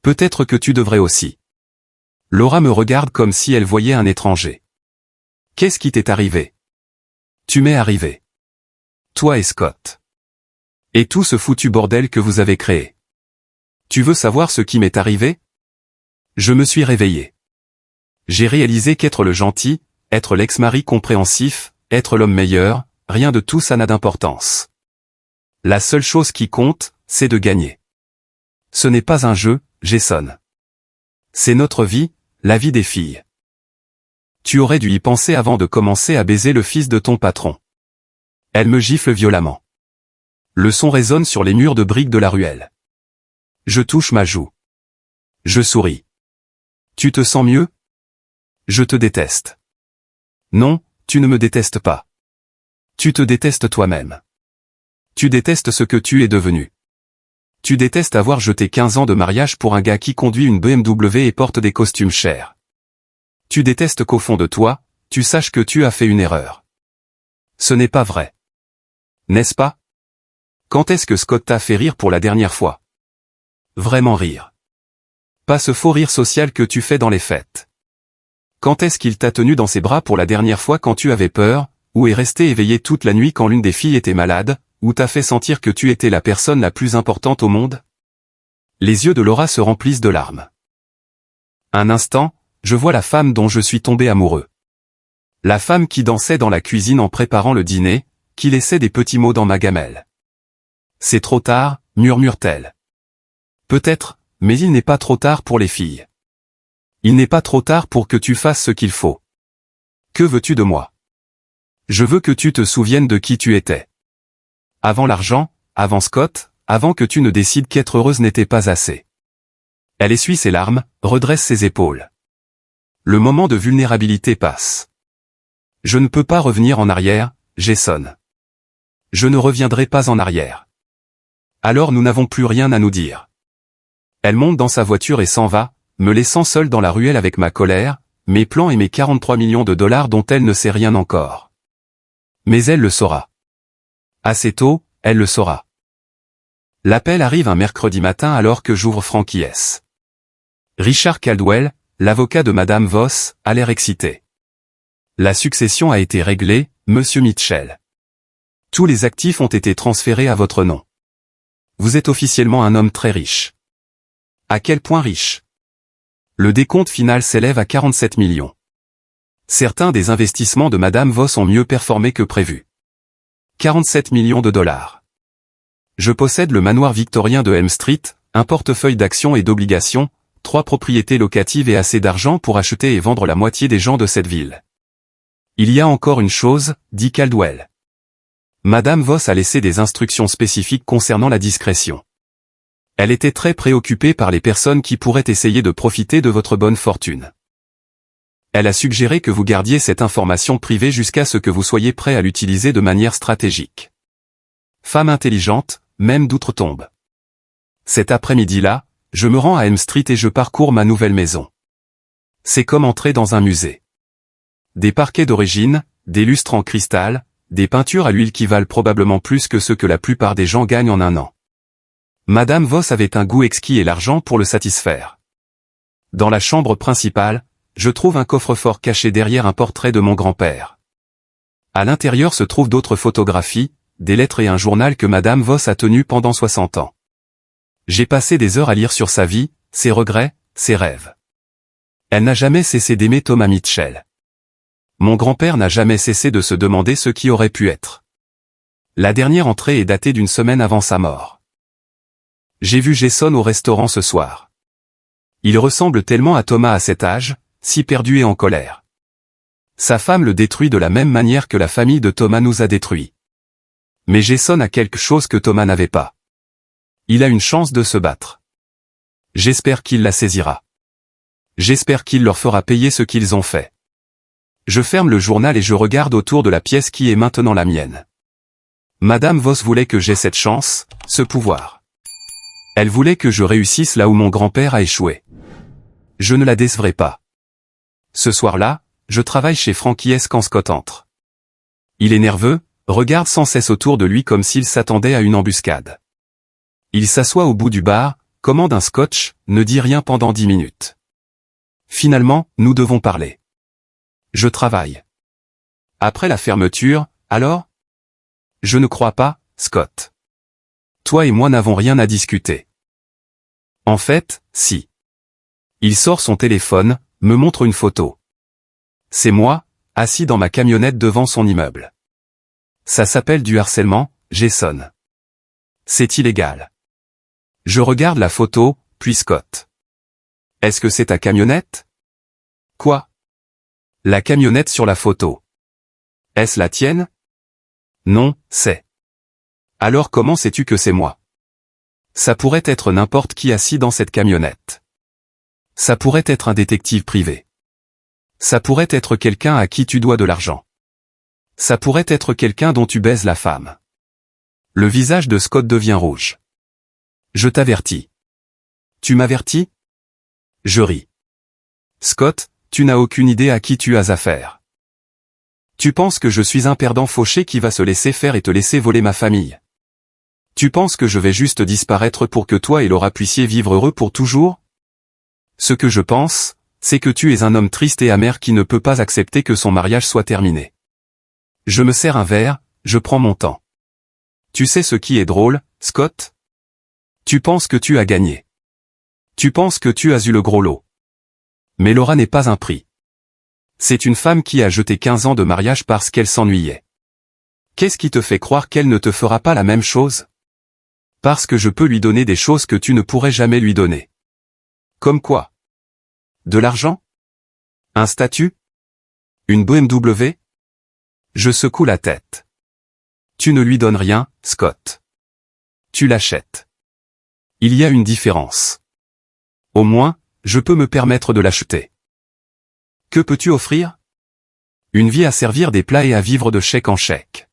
Speaker 1: Peut-être que tu devrais aussi. Laura me regarde comme si elle voyait un étranger. Qu'est-ce qui t'est arrivé? Tu m'es arrivé. Toi et Scott. Et tout ce foutu bordel que vous avez créé. Tu veux savoir ce qui m'est arrivé? Je me suis réveillé. J'ai réalisé qu'être le gentil, être l'ex-mari compréhensif, être l'homme meilleur, rien de tout ça n'a d'importance. La seule chose qui compte, c'est de gagner. Ce n'est pas un jeu, Jason. C'est notre vie, la vie des filles. Tu aurais dû y penser avant de commencer à baiser le fils de ton patron. Elle me gifle violemment. Le son résonne sur les murs de briques de la ruelle. Je touche ma joue. Je souris. Tu te sens mieux? Je te déteste. Non, tu ne me détestes pas. Tu te détestes toi-même. Tu détestes ce que tu es devenu. Tu détestes avoir jeté 15 ans de mariage pour un gars qui conduit une BMW et porte des costumes chers. Tu détestes qu'au fond de toi, tu saches que tu as fait une erreur. Ce n'est pas vrai. N'est-ce pas? Quand est-ce que Scott t'a fait rire pour la dernière fois? Vraiment rire. Pas ce faux rire social que tu fais dans les fêtes. Quand est-ce qu'il t'a tenu dans ses bras pour la dernière fois quand tu avais peur, ou est resté éveillé toute la nuit quand l'une des filles était malade, ou t'a fait sentir que tu étais la personne la plus importante au monde? Les yeux de Laura se remplissent de larmes. Un instant, je vois la femme dont je suis tombé amoureux. La femme qui dansait dans la cuisine en préparant le dîner, qui laissait des petits mots dans ma gamelle. C'est trop tard, murmure-t-elle. Peut-être, mais il n'est pas trop tard pour les filles. Il n'est pas trop tard pour que tu fasses ce qu'il faut. Que veux-tu de moi? Je veux que tu te souviennes de qui tu étais. Avant l'argent, avant Scott, avant que tu ne décides qu'être heureuse n'était pas assez. Elle essuie ses larmes, redresse ses épaules. Le moment de vulnérabilité passe. Je ne peux pas revenir en arrière, Jason. Je ne reviendrai pas en arrière. Alors nous n'avons plus rien à nous dire. Elle monte dans sa voiture et s'en va, me laissant seul dans la ruelle avec ma colère, mes plans et mes 43 millions de dollars dont elle ne sait rien encore. Mais elle le saura. Assez tôt, elle le saura. L'appel arrive un mercredi matin alors que j'ouvre Frankie S. Richard Caldwell, l'avocat de Madame Voss, a l'air excité. La succession a été réglée, Monsieur Mitchell. Tous les actifs ont été transférés à votre nom. Vous êtes officiellement un homme très riche. À quel point riche? Le décompte final s'élève à 47 millions. Certains des investissements de Madame Voss ont mieux performé que prévu. 47 millions de dollars. Je possède le manoir victorien de Elm Street, un portefeuille d'actions et d'obligations, 3 propriétés locatives et assez d'argent pour acheter et vendre la moitié des gens de cette ville. Il y a encore une chose, dit Caldwell. Madame Voss a laissé des instructions spécifiques concernant la discrétion. Elle était très préoccupée par les personnes qui pourraient essayer de profiter de votre bonne fortune. Elle a suggéré que vous gardiez cette information privée jusqu'à ce que vous soyez prêt à l'utiliser de manière stratégique. Femme intelligente, même d'outre-tombe. Cet après-midi-là, je me rends à Elm Street et je parcours ma nouvelle maison. C'est comme entrer dans un musée. Des parquets d'origine, des lustres en cristal, des peintures à l'huile qui valent probablement plus que ce que la plupart des gens gagnent en un an. Madame Voss avait un goût exquis et l'argent pour le satisfaire. Dans la chambre principale, je trouve un coffre-fort caché derrière un portrait de mon grand-père. À l'intérieur se trouvent d'autres photographies, des lettres et un journal que Madame Voss a tenu pendant 60 ans. J'ai passé des heures à lire sur sa vie, ses regrets, ses rêves. Elle n'a jamais cessé d'aimer Thomas Mitchell. Mon grand-père n'a jamais cessé de se demander ce qui aurait pu être. La dernière entrée est datée d'une semaine avant sa mort. J'ai vu Jason au restaurant ce soir. Il ressemble tellement à Thomas à cet âge, si perdu et en colère. Sa femme le détruit de la même manière que la famille de Thomas nous a détruits. Mais Jason a quelque chose que Thomas n'avait pas. Il a une chance de se battre. J'espère qu'il la saisira. J'espère qu'il leur fera payer ce qu'ils ont fait. Je ferme le journal et je regarde autour de la pièce qui est maintenant la mienne. Madame Voss voulait que j'aie cette chance, ce pouvoir. Elle voulait que je réussisse là où mon grand-père a échoué. Je ne la décevrai pas. Ce soir-là, je travaille chez Frankie S. quand Scott entre. Il est nerveux, regarde sans cesse autour de lui comme s'il s'attendait à une embuscade. Il s'assoit au bout du bar, commande un scotch, ne dit rien pendant 10 minutes. Finalement, nous devons parler. Je travaille. Après la fermeture, alors? Je ne crois pas, Scott. Toi et moi n'avons rien à discuter. En fait, si. Il sort son téléphone, me montre une photo. C'est moi, assis dans ma camionnette devant son immeuble. Ça s'appelle du harcèlement, Jason. C'est illégal. Je regarde la photo, puis Scott. Est-ce que c'est ta camionnette? Quoi? La camionnette sur la photo. Est-ce la tienne? Non, c'est. Alors comment sais-tu que c'est moi? Ça pourrait être n'importe qui assis dans cette camionnette. Ça pourrait être un détective privé. Ça pourrait être quelqu'un à qui tu dois de l'argent. Ça pourrait être quelqu'un dont tu baises la femme. Le visage de Scott devient rouge. Je t'avertis. Tu m'avertis? Je ris. Scott, tu n'as aucune idée à qui tu as affaire. Tu penses que je suis un perdant fauché qui va se laisser faire et te laisser voler ma famille? Tu penses que je vais juste disparaître pour que toi et Laura puissiez vivre heureux pour toujours? Ce que je pense, c'est que tu es un homme triste et amer qui ne peut pas accepter que son mariage soit terminé. Je me sers un verre, je prends mon temps. Tu sais ce qui est drôle, Scott? Tu penses que tu as gagné. Tu penses que tu as eu le gros lot. Mais Laura n'est pas un prix. C'est une femme qui a jeté 15 ans de mariage parce qu'elle s'ennuyait. Qu'est-ce qui te fait croire qu'elle ne te fera pas la même chose? Parce que je peux lui donner des choses que tu ne pourrais jamais lui donner. Comme quoi? De l'argent? Un statut? Une BMW? Je secoue la tête. Tu ne lui donnes rien, Scott. Tu l'achètes. Il y a une différence. Au moins, je peux me permettre de l'acheter. Que peux-tu offrir? Une vie à servir des plats et à vivre de chèque en chèque.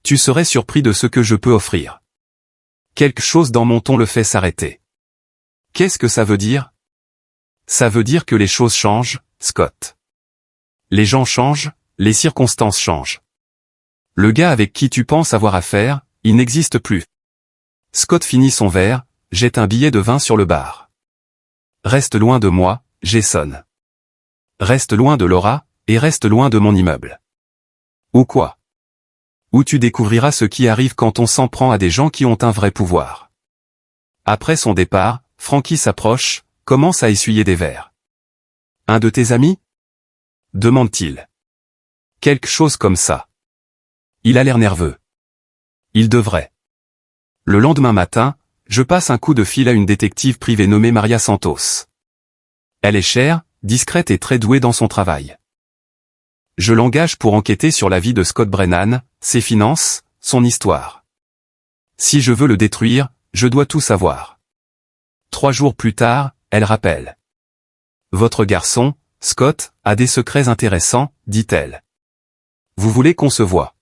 Speaker 1: Tu serais surpris de ce que je peux offrir. Quelque chose dans mon ton le fait s'arrêter. Qu'est-ce que ça veut dire? Ça veut dire que les choses changent, Scott. Les gens changent, les circonstances changent. Le gars avec qui tu penses avoir affaire, il n'existe plus. Scott finit son verre, jette un billet de 20 sur le bar. Reste loin de moi, Jason. Reste loin de Laura, et reste loin de mon immeuble. Ou quoi? Où tu découvriras ce qui arrive quand on s'en prend à des gens qui ont un vrai pouvoir. Après son départ, Frankie s'approche, commence à essuyer des verres. Un de tes amis? Demande-t-il. Quelque chose comme ça. Il a l'air nerveux. Il devrait. Le lendemain matin, je passe un coup de fil à une détective privée nommée Maria Santos. Elle est chère, discrète et très douée dans son travail. Je l'engage pour enquêter sur la vie de Scott Brennan, ses finances, son histoire. Si je veux le détruire, je dois tout savoir. 3 jours plus tard, elle rappelle. Votre garçon, Scott, a des secrets intéressants, dit-elle. Vous voulez qu'on se voie?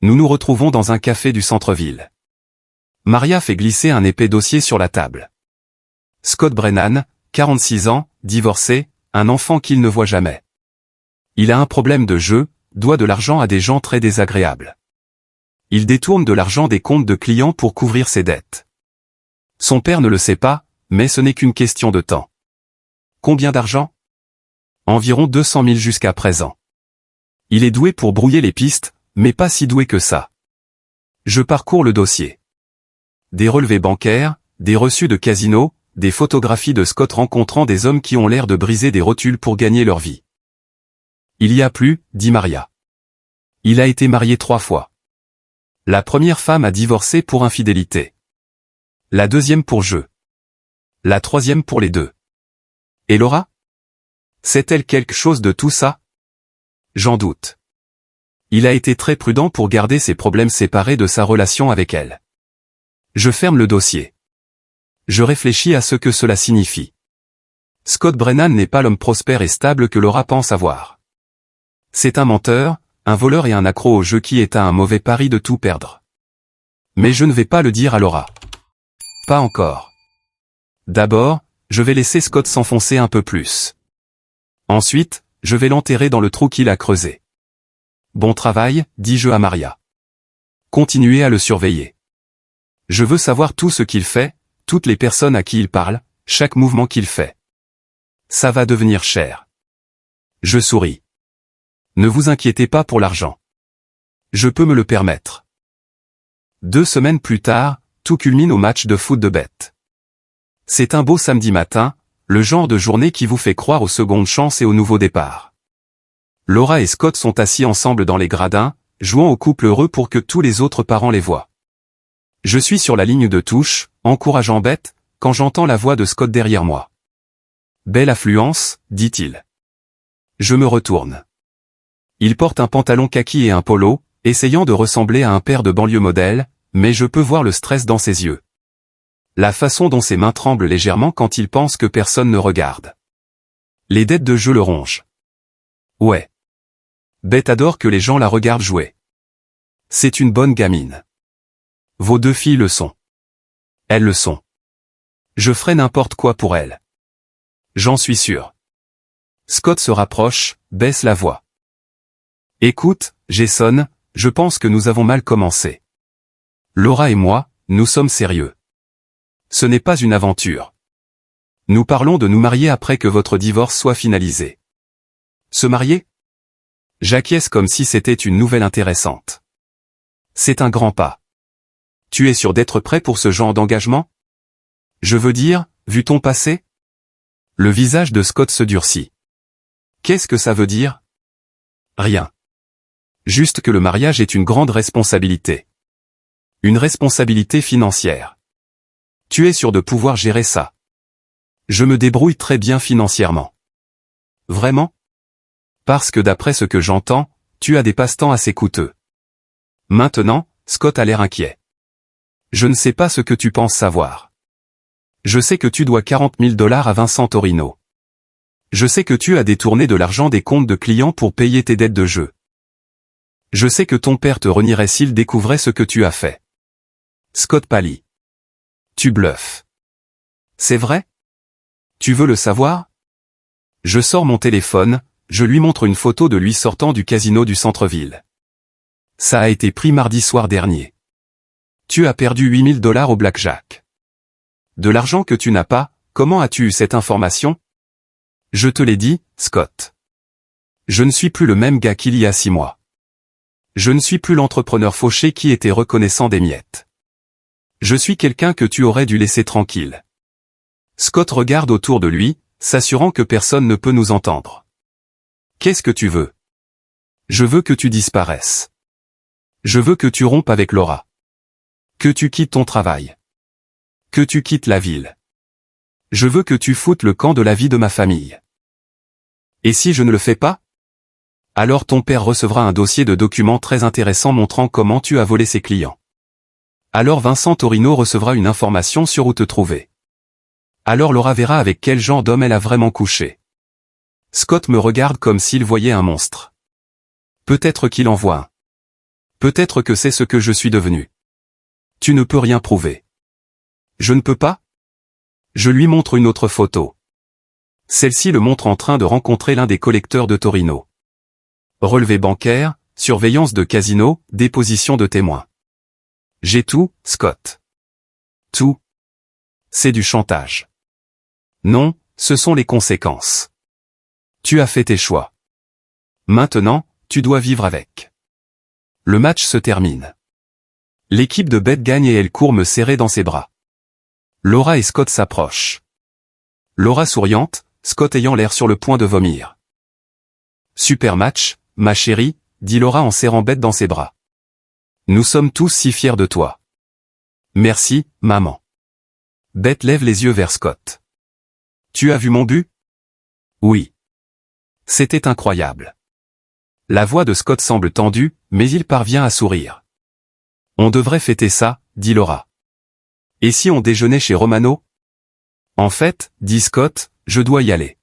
Speaker 1: Nous nous retrouvons dans un café du centre-ville. Maria fait glisser un épais dossier sur la table. Scott Brennan, 46 ans, divorcé, un enfant qu'il ne voit jamais. Il a un problème de jeu, doit de l'argent à des gens très désagréables. Il détourne de l'argent des comptes de clients pour couvrir ses dettes. Son père ne le sait pas, mais ce n'est qu'une question de temps. Combien d'argent? Environ 200 000 jusqu'à présent. Il est doué pour brouiller les pistes, mais pas si doué que ça. Je parcours le dossier. Des relevés bancaires, des reçus de casino, des photographies de Scott rencontrant des hommes qui ont l'air de briser des rotules pour gagner leur vie. Il y a plus, dit Maria. Il a été marié 3 fois. La première femme a divorcé pour infidélité. La deuxième pour jeu. La troisième pour les deux. Et Laura? Sait-elle quelque chose de tout ça? J'en doute. Il a été très prudent pour garder ses problèmes séparés de sa relation avec elle. Je ferme le dossier. Je réfléchis à ce que cela signifie. Scott Brennan n'est pas l'homme prospère et stable que Laura pense avoir. C'est un menteur, un voleur et un accro au jeu qui est à un mauvais pari de tout perdre. Mais je ne vais pas le dire à Laura. Pas encore. D'abord, je vais laisser Scott s'enfoncer un peu plus. Ensuite, je vais l'enterrer dans le trou qu'il a creusé. Bon travail, dis-je à Maria. Continuez à le surveiller. Je veux savoir tout ce qu'il fait, toutes les personnes à qui il parle, chaque mouvement qu'il fait. Ça va devenir cher. Je souris. Ne vous inquiétez pas pour l'argent. Je peux me le permettre. 2 semaines plus tard, tout culmine au match de foot de Beth. C'est un beau samedi matin, le genre de journée qui vous fait croire aux secondes chances et au nouveau départ. Laura et Scott sont assis ensemble dans les gradins, jouant au couple heureux pour que tous les autres parents les voient. Je suis sur la ligne de touche, encourageant Beth, quand j'entends la voix de Scott derrière moi. Belle affluence, dit-il. Je me retourne. Il porte un pantalon kaki et un polo, essayant de ressembler à un père de banlieue modèle, mais je peux voir le stress dans ses yeux. La façon dont ses mains tremblent légèrement quand il pense que personne ne regarde. Les dettes de jeu le rongent. Ouais. Beth adore que les gens la regardent jouer. C'est une bonne gamine. Vos 2 filles le sont. Elles le sont. Je ferai n'importe quoi pour elles. J'en suis sûr. Scott se rapproche, baisse la voix. Écoute, Jason, je pense que nous avons mal commencé. Laura et moi, nous sommes sérieux. Ce n'est pas une aventure. Nous parlons de nous marier après que votre divorce soit finalisé. Se marier? J'acquiesce comme si c'était une nouvelle intéressante. C'est un grand pas. Tu es sûr d'être prêt pour ce genre d'engagement? Je veux dire, vu ton passé? Le visage de Scott se durcit. Qu'est-ce que ça veut dire? Rien. Juste que le mariage est une grande responsabilité. Une responsabilité financière. Tu es sûr de pouvoir gérer ça? Je me débrouille très bien financièrement. Vraiment? Parce que d'après ce que j'entends, tu as des passe-temps assez coûteux. Maintenant, Scott a l'air inquiet. Je ne sais pas ce que tu penses savoir. Je sais que tu dois 40 000 $ à Vincent Torino. Je sais que tu as détourné de l'argent des comptes de clients pour payer tes dettes de jeu. Je sais que ton père te renierait s'il découvrait ce que tu as fait. Scott pâlit. Tu bluffes. C'est vrai? Tu veux le savoir? Je sors mon téléphone, je lui montre une photo de lui sortant du casino du centre-ville. Ça a été pris mardi soir dernier. Tu as perdu 8 000 $ au blackjack. De l'argent que tu n'as pas, comment as-tu eu cette information? Je te l'ai dit, Scott. Je ne suis plus le même gars qu'il y a 6 mois. Je ne suis plus l'entrepreneur fauché qui était reconnaissant des miettes. Je suis quelqu'un que tu aurais dû laisser tranquille. Scott regarde autour de lui, s'assurant que personne ne peut nous entendre. Qu'est-ce que tu veux? Je veux que tu disparaisses. Je veux que tu rompes avec Laura. Que tu quittes ton travail. Que tu quittes la ville. Je veux que tu foutes le camp de la vie de ma famille. Et si je ne le fais pas? Alors ton père recevra un dossier de documents très intéressant montrant comment tu as volé ses clients. Alors Vincent Torino recevra une information sur où te trouver. Alors Laura verra avec quel genre d'homme elle a vraiment couché. Scott me regarde comme s'il voyait un monstre. Peut-être qu'il en voit un. Peut-être que c'est ce que je suis devenu. Tu ne peux rien prouver. Je ne peux pas? Je lui montre une autre photo. Celle-ci le montre en train de rencontrer l'un des collecteurs de Torino. Relevé bancaire, surveillance de casino, déposition de témoins. J'ai tout, Scott. Tout. C'est du chantage. Non, ce sont les conséquences. Tu as fait tes choix. Maintenant, tu dois vivre avec. Le match se termine. L'équipe de Beth gagne et elle court me serrer dans ses bras. Laura et Scott s'approchent. Laura souriante, Scott ayant l'air sur le point de vomir. Super match, ma chérie, dit Laura en serrant Beth dans ses bras. Nous sommes tous si fiers de toi. Merci, maman. Beth lève les yeux vers Scott. Tu as vu mon but? Oui. C'était incroyable. La voix de Scott semble tendue, mais il parvient à sourire. On devrait fêter ça, dit Laura. Et si on déjeunait chez Romano? En fait, dit Scott, je dois y aller.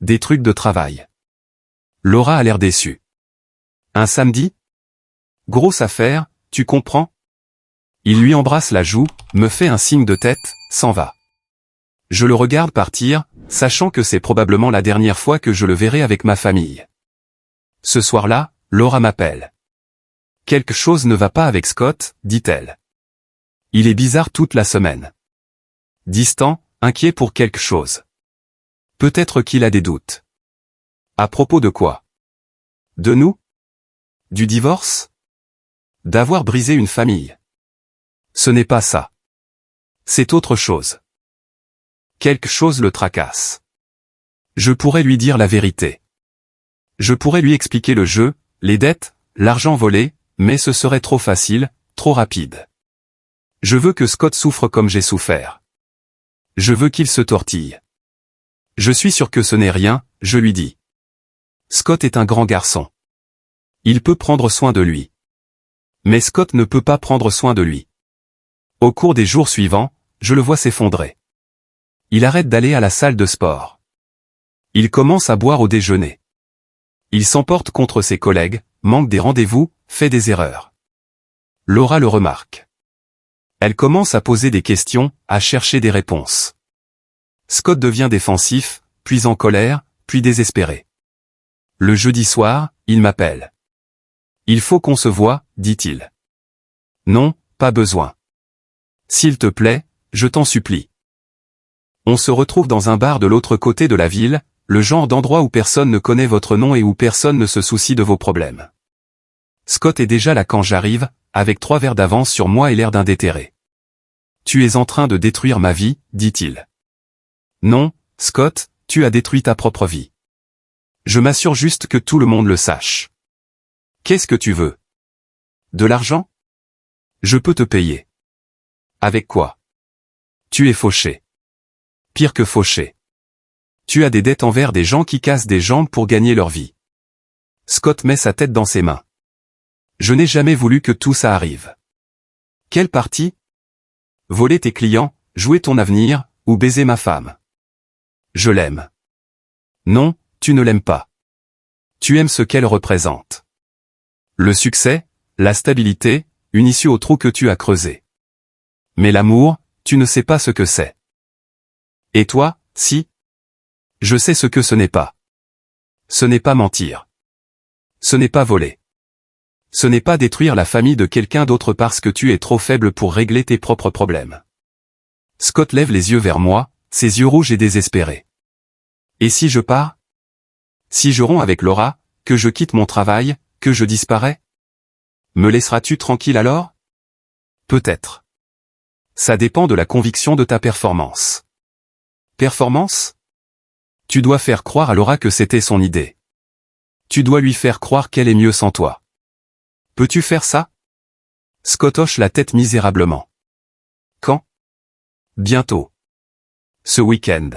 Speaker 1: Des trucs de travail. Laura a l'air déçue. Un samedi? Grosse affaire, tu comprends? Il lui embrasse la joue, me fait un signe de tête, s'en va. Je le regarde partir, sachant que c'est probablement la dernière fois que je le verrai avec ma famille. Ce soir-là, Laura m'appelle. Quelque chose ne va pas avec Scott, dit-elle. Il est bizarre toute la semaine. Distant, inquiet pour quelque chose. Peut-être qu'il a des doutes. À propos de quoi? De nous? Du divorce? D'avoir brisé une famille? Ce n'est pas ça. C'est autre chose. Quelque chose le tracasse. Je pourrais lui dire la vérité. Je pourrais lui expliquer le jeu, les dettes, l'argent volé, mais ce serait trop facile, trop rapide. Je veux que Scott souffre comme j'ai souffert. Je veux qu'il se tortille. Je suis sûr que ce n'est rien, je lui dis. Scott est un grand garçon. Il peut prendre soin de lui. Mais Scott ne peut pas prendre soin de lui. Au cours des jours suivants, je le vois s'effondrer. Il arrête d'aller à la salle de sport. Il commence à boire au déjeuner. Il s'emporte contre ses collègues, manque des rendez-vous, fait des erreurs. Laura le remarque. Elle commence à poser des questions, à chercher des réponses. Scott devient défensif, puis en colère, puis désespéré. Le jeudi soir, il m'appelle. Il faut qu'on se voie, dit-il. Non, pas besoin. S'il te plaît, je t'en supplie. On se retrouve dans un bar de l'autre côté de la ville, le genre d'endroit où personne ne connaît votre nom et où personne ne se soucie de vos problèmes. Scott est déjà là quand j'arrive, avec 3 verres d'avance sur moi et l'air d'un déterré. Tu es en train de détruire ma vie, dit-il. Non, Scott, tu as détruit ta propre vie. Je m'assure juste que tout le monde le sache. Qu'est-ce que tu veux? De l'argent? Je peux te payer. Avec quoi? Tu es fauché. Pire que fauché. Tu as des dettes envers des gens qui cassent des jambes pour gagner leur vie. Scott met sa tête dans ses mains. Je n'ai jamais voulu que tout ça arrive. Quelle partie? Voler tes clients, jouer ton avenir, ou baiser ma femme. Je l'aime. Non, tu ne l'aimes pas. Tu aimes ce qu'elle représente. Le succès, la stabilité, une issue au trou que tu as creusé. Mais l'amour, tu ne sais pas ce que c'est. Et toi, si? Je sais ce que ce n'est pas. Ce n'est pas mentir. Ce n'est pas voler. Ce n'est pas détruire la famille de quelqu'un d'autre parce que tu es trop faible pour régler tes propres problèmes. Scott lève les yeux vers moi, ses yeux rouges et désespérés. Et si je pars? Si je romps avec Laura, que je quitte mon travail, que je disparais? Me laisseras-tu tranquille alors? Peut-être. Ça dépend de la conviction de ta performance. Performance? Tu dois faire croire à Laura que c'était son idée. Tu dois lui faire croire qu'elle est mieux sans toi. Peux-tu faire ça? Scott hoche la tête misérablement. Quand? Bientôt. Ce week-end.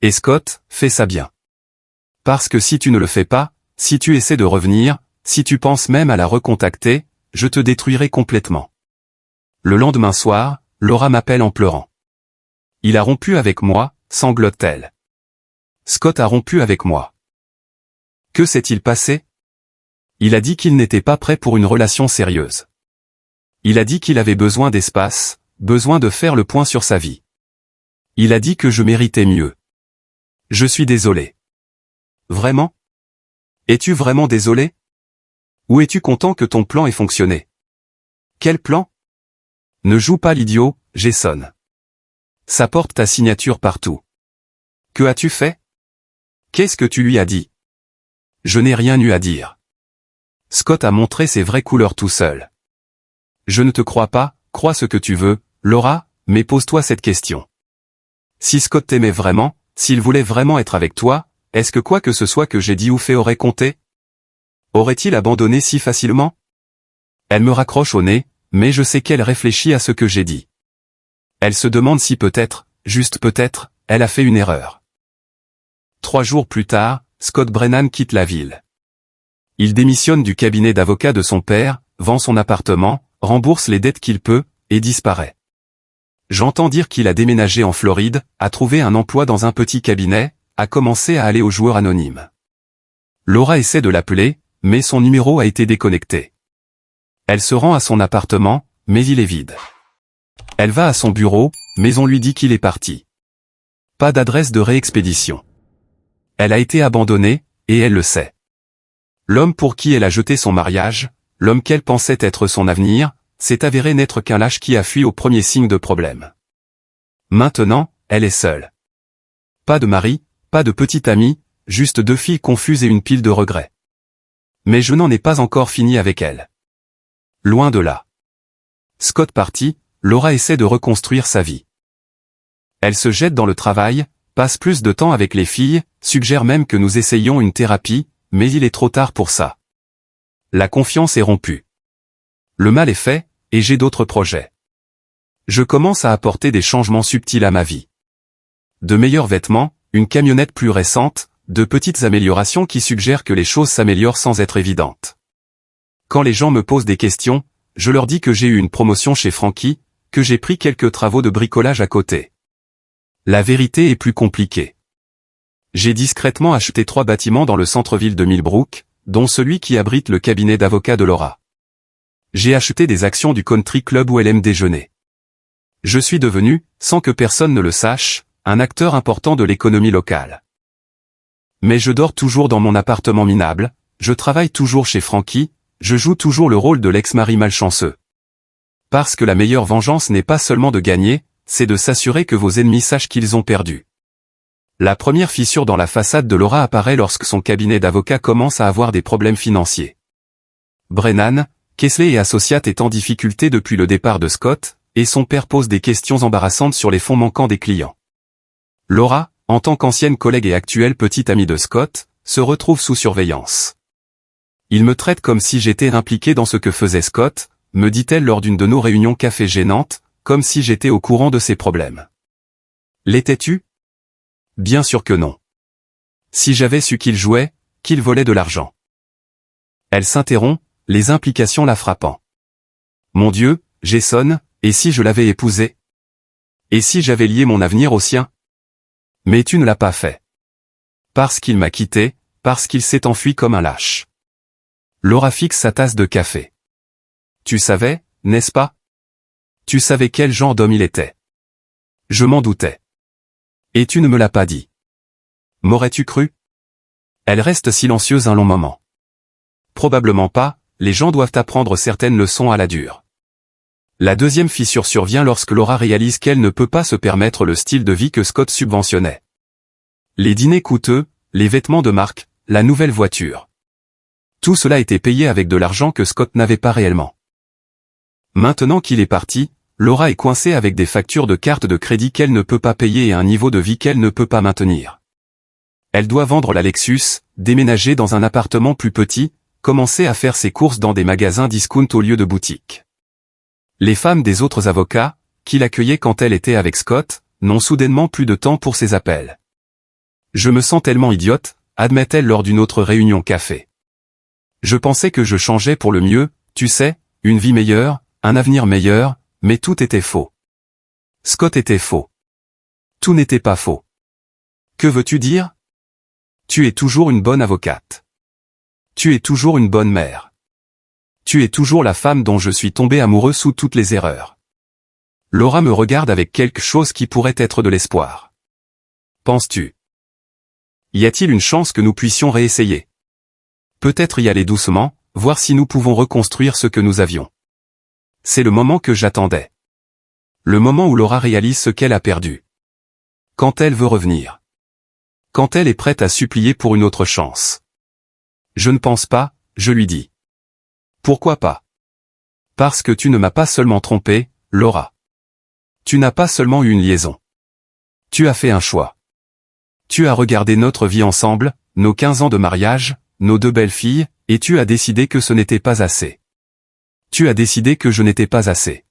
Speaker 1: Et Scott, fais ça bien. Parce que si tu ne le fais pas, si tu essaies de revenir, si tu penses même à la recontacter, je te détruirai complètement. Le lendemain soir, Laura m'appelle en pleurant. Il a rompu avec moi, sanglote-t-elle. Scott a rompu avec moi. Que s'est-il passé? Il a dit qu'il n'était pas prêt pour une relation sérieuse. Il a dit qu'il avait besoin d'espace, besoin de faire le point sur sa vie. Il a dit que je méritais mieux. Je suis désolé. Vraiment? Es-tu vraiment désolé? Ou es-tu content que ton plan ait fonctionné? Quel plan? Ne joue pas l'idiot, Jason. Ça porte ta signature partout. Que as-tu fait? Qu'est-ce que tu lui as dit? Je n'ai rien eu à dire. Scott a montré ses vraies couleurs tout seul. Je ne te crois pas, crois ce que tu veux, Laura, mais pose-toi cette question. Si Scott t'aimait vraiment, s'il voulait vraiment être avec toi, est-ce que quoi que ce soit que j'ai dit ou fait aurait compté? Aurait-il abandonné si facilement? Elle me raccroche au nez, mais je sais qu'elle réfléchit à ce que j'ai dit. Elle se demande si peut-être, juste peut-être, elle a fait une erreur. 3 jours plus tard, Scott Brennan quitte la ville. Il démissionne du cabinet d'avocat de son père, vend son appartement, rembourse les dettes qu'il peut, et disparaît. J'entends dire qu'il a déménagé en Floride, a trouvé un emploi dans un petit cabinet, a commencé à aller aux joueurs anonymes. Laura essaie de l'appeler, mais son numéro a été déconnecté. Elle se rend à son appartement, mais il est vide. Elle va à son bureau, mais on lui dit qu'il est parti. Pas d'adresse de réexpédition. Elle a été abandonnée, et elle le sait. L'homme pour qui elle a jeté son mariage, l'homme qu'elle pensait être son avenir, s'est avéré n'être qu'un lâche qui a fui au premier signe de problème. Maintenant, elle est seule. Pas de mari, pas de petite amie, juste 2 filles confuses et une pile de regrets. Mais je n'en ai pas encore fini avec elle. Loin de là. Scott parti, Laura essaie de reconstruire sa vie. Elle se jette dans le travail, passe plus de temps avec les filles, suggère même que nous essayions une thérapie, mais il est trop tard pour ça. La confiance est rompue. Le mal est fait, et j'ai d'autres projets. Je commence à apporter des changements subtils à ma vie. De meilleurs vêtements, une camionnette plus récente, de petites améliorations qui suggèrent que les choses s'améliorent sans être évidentes. Quand les gens me posent des questions, je leur dis que j'ai eu une promotion chez Frankie, que j'ai pris quelques travaux de bricolage à côté. La vérité est plus compliquée. J'ai discrètement acheté 3 bâtiments dans le centre-ville de Millbrook, dont celui qui abrite le cabinet d'avocat de Laura. J'ai acheté des actions du country club où elle aime déjeuner. Je suis devenu, sans que personne ne le sache, un acteur important de l'économie locale. Mais je dors toujours dans mon appartement minable, je travaille toujours chez Frankie, je joue toujours le rôle de l'ex-mari malchanceux. Parce que la meilleure vengeance n'est pas seulement de gagner, c'est de s'assurer que vos ennemis sachent qu'ils ont perdu. La première fissure dans la façade de Laura apparaît lorsque son cabinet d'avocat commence à avoir des problèmes financiers. Brennan, Kessler et Associates est en difficulté depuis le départ de Scott, et son père pose des questions embarrassantes sur les fonds manquants des clients. Laura, en tant qu'ancienne collègue et actuelle petite amie de Scott, se retrouve sous surveillance. Il me traite comme si j'étais impliqué dans ce que faisait Scott, me dit-elle lors d'une de nos réunions café gênantes, comme si j'étais au courant de ses problèmes. L'étais-tu? Bien sûr que non. Si j'avais su qu'il jouait, qu'il volait de l'argent. Elle s'interrompt, les implications la frappant. Mon Dieu, Jason, et si je l'avais épousé? Et si j'avais lié mon avenir au sien? Mais tu ne l'as pas fait. Parce qu'il m'a quitté, parce qu'il s'est enfui comme un lâche. Laura fixe sa tasse de café. Tu savais, n'est-ce pas? Tu savais quel genre d'homme il était. Je m'en doutais. Et tu ne me l'as pas dit. M'aurais-tu cru? Elle reste silencieuse un long moment. Probablement pas, les gens doivent apprendre certaines leçons à la dure. La deuxième fissure survient lorsque Laura réalise qu'elle ne peut pas se permettre le style de vie que Scott subventionnait. Les dîners coûteux, les vêtements de marque, la nouvelle voiture. Tout cela était payé avec de l'argent que Scott n'avait pas réellement. Maintenant qu'il est parti, Laura est coincée avec des factures de carte de crédit qu'elle ne peut pas payer et un niveau de vie qu'elle ne peut pas maintenir. Elle doit vendre la Lexus, déménager dans un appartement plus petit, commencer à faire ses courses dans des magasins discount au lieu de boutiques. Les femmes des autres avocats, qui l'accueillaient quand elle était avec Scott, n'ont soudainement plus de temps pour ses appels. Je me sens tellement idiote, admet-elle lors d'une autre réunion café. Je pensais que je changeais pour le mieux, tu sais, une vie meilleure, un avenir meilleur, mais tout était faux. Scott était faux. Tout n'était pas faux. Que veux-tu dire? Tu es toujours une bonne avocate. Tu es toujours une bonne mère. Tu es toujours la femme dont je suis tombé amoureux sous toutes les erreurs. Laura me regarde avec quelque chose qui pourrait être de l'espoir. Penses-tu? Y a-t-il une chance que nous puissions réessayer? Peut-être y aller doucement, voir si nous pouvons reconstruire ce que nous avions. C'est le moment que j'attendais. Le moment où Laura réalise ce qu'elle a perdu. Quand elle veut revenir. Quand elle est prête à supplier pour une autre chance. Je ne pense pas, je lui dis. Pourquoi pas? Parce que tu ne m'as pas seulement trompé, Laura. Tu n'as pas seulement eu une liaison. Tu as fait un choix. Tu as regardé notre vie ensemble, nos 15 ans de mariage, nos 2 belles filles, et tu as décidé que ce n'était pas assez. Tu as décidé que je n'étais pas assez.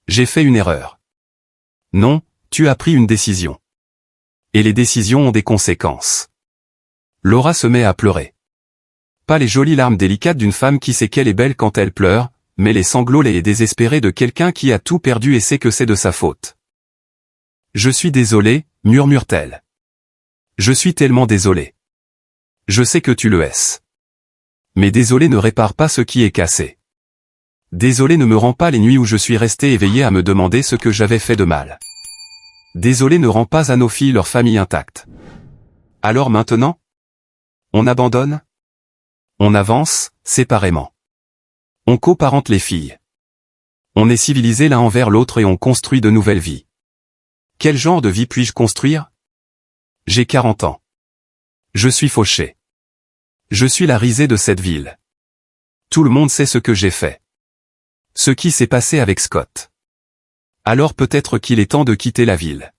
Speaker 1: J'ai fait une erreur. Non, tu as pris une décision. Et les décisions ont des conséquences. Laura se met à pleurer. Pas les jolies larmes délicates d'une femme qui sait qu'elle est belle quand elle pleure, mais les sanglots laids et désespérés de quelqu'un qui a tout perdu et sait que c'est de sa faute. Je suis désolée, murmure-t-elle. Je suis tellement désolée. Je sais que tu le hais. Mais désolé ne répare pas ce qui est cassé. Désolé ne me rend pas les nuits où je suis resté éveillé à me demander ce que j'avais fait de mal. Désolé ne rend pas à nos filles leur famille intacte. Alors maintenant? On abandonne? On avance, séparément. On coparente les filles. On est civilisés l'un envers l'autre et on construit de nouvelles vies. Quel genre de vie puis-je construire? J'ai 40 ans. Je suis fauché. Je suis la risée de cette ville. Tout le monde sait ce que j'ai fait. Ce qui s'est passé avec Scott. Alors peut-être qu'il est temps de quitter la ville.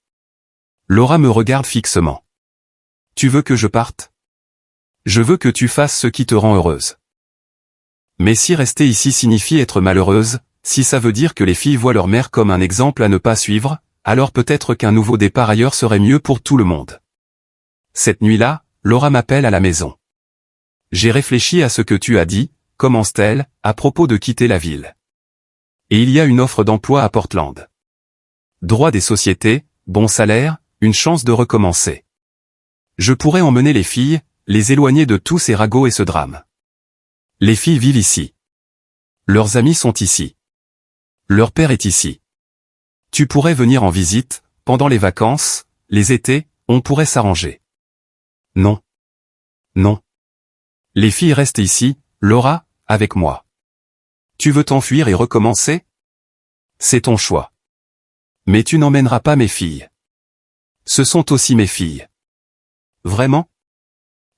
Speaker 1: Laura me regarde fixement. Tu veux que je parte? Je veux que tu fasses ce qui te rend heureuse. Mais si rester ici signifie être malheureuse, si ça veut dire que les filles voient leur mère comme un exemple à ne pas suivre, alors peut-être qu'un nouveau départ ailleurs serait mieux pour tout le monde. Cette nuit-là, Laura m'appelle à la maison. J'ai réfléchi à ce que tu as dit, commence-t-elle, à propos de quitter la ville. Et il y a une offre d'emploi à Portland. Droit des sociétés, bon salaire, une chance de recommencer. Je pourrais emmener les filles, les éloigner de tous ces ragots et ce drame. Les filles vivent ici. Leurs amis sont ici. Leur père est ici. Tu pourrais venir en visite, pendant les vacances, les étés, on pourrait s'arranger. Non. Non. Les filles restent ici, Laura, avec moi. Tu veux t'enfuir et recommencer? C'est ton choix. Mais tu n'emmèneras pas mes filles. Ce sont aussi mes filles. Vraiment?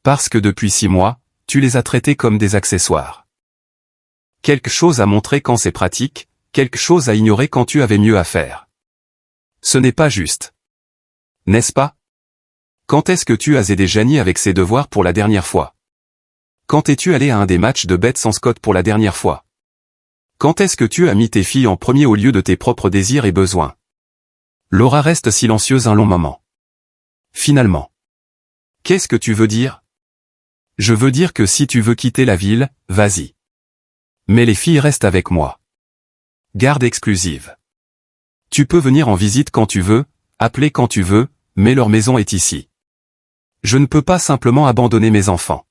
Speaker 1: Parce que depuis 6 mois, tu les as traitées comme des accessoires. Quelque chose à montrer quand c'est pratique, quelque chose à ignorer quand tu avais mieux à faire. Ce n'est pas juste. N'est-ce pas? Quand est-ce que tu as aidé Janie avec ses devoirs pour la dernière fois? Quand es-tu allé à un des matchs de bête sans Scott pour la dernière fois? Quand est-ce que tu as mis tes filles en premier au lieu de tes propres désirs et besoins? Laura reste silencieuse un long moment. Finalement. Qu'est-ce que tu veux dire? Je veux dire que si tu veux quitter la ville, vas-y. Mais les filles restent avec moi. Garde exclusive. Tu peux venir en visite quand tu veux, appeler quand tu veux, mais leur maison est ici. Je ne peux pas simplement abandonner mes enfants.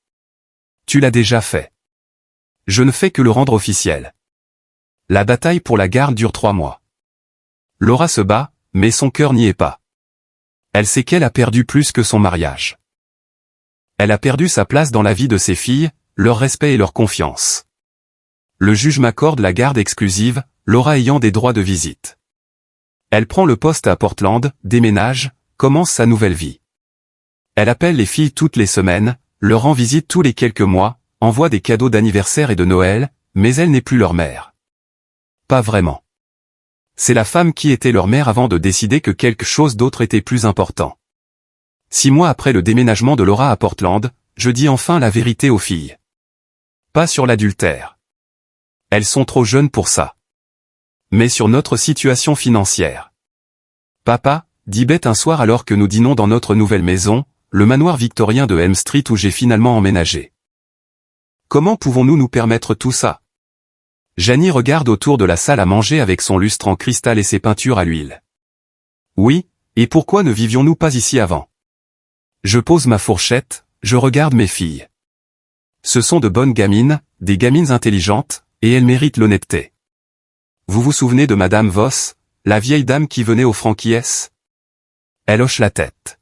Speaker 1: Tu l'as déjà fait. Je ne fais que le rendre officiel. La bataille pour la garde dure 3 mois. Laura se bat, mais son cœur n'y est pas. Elle sait qu'elle a perdu plus que son mariage. Elle a perdu sa place dans la vie de ses filles, leur respect et leur confiance. Le juge m'accorde la garde exclusive, Laura ayant des droits de visite. Elle prend le poste à Portland, déménage, commence sa nouvelle vie. Elle appelle les filles toutes les semaines, leur rend visite tous les quelques mois, envoie des cadeaux d'anniversaire et de Noël, mais elle n'est plus leur mère. Pas vraiment. C'est la femme qui était leur mère avant de décider que quelque chose d'autre était plus important. 6 mois après le déménagement de Laura à Portland, je dis enfin la vérité aux filles. Pas sur l'adultère. Elles sont trop jeunes pour ça. Mais sur notre situation financière. Papa, dit Beth un soir alors que nous dînons dans notre nouvelle maison, le manoir victorien de Elm Street où j'ai finalement emménagé. Comment pouvons-nous nous permettre tout ça? Janie regarde autour de la salle à manger avec son lustre en cristal et ses peintures à l'huile. Oui, et pourquoi ne vivions-nous pas ici avant? Je pose ma fourchette, je regarde mes filles. Ce sont de bonnes gamines, des gamines intelligentes, et elles méritent l'honnêteté. Vous vous souvenez de Madame Voss, la vieille dame qui venait au Franquies? Elle hoche la tête.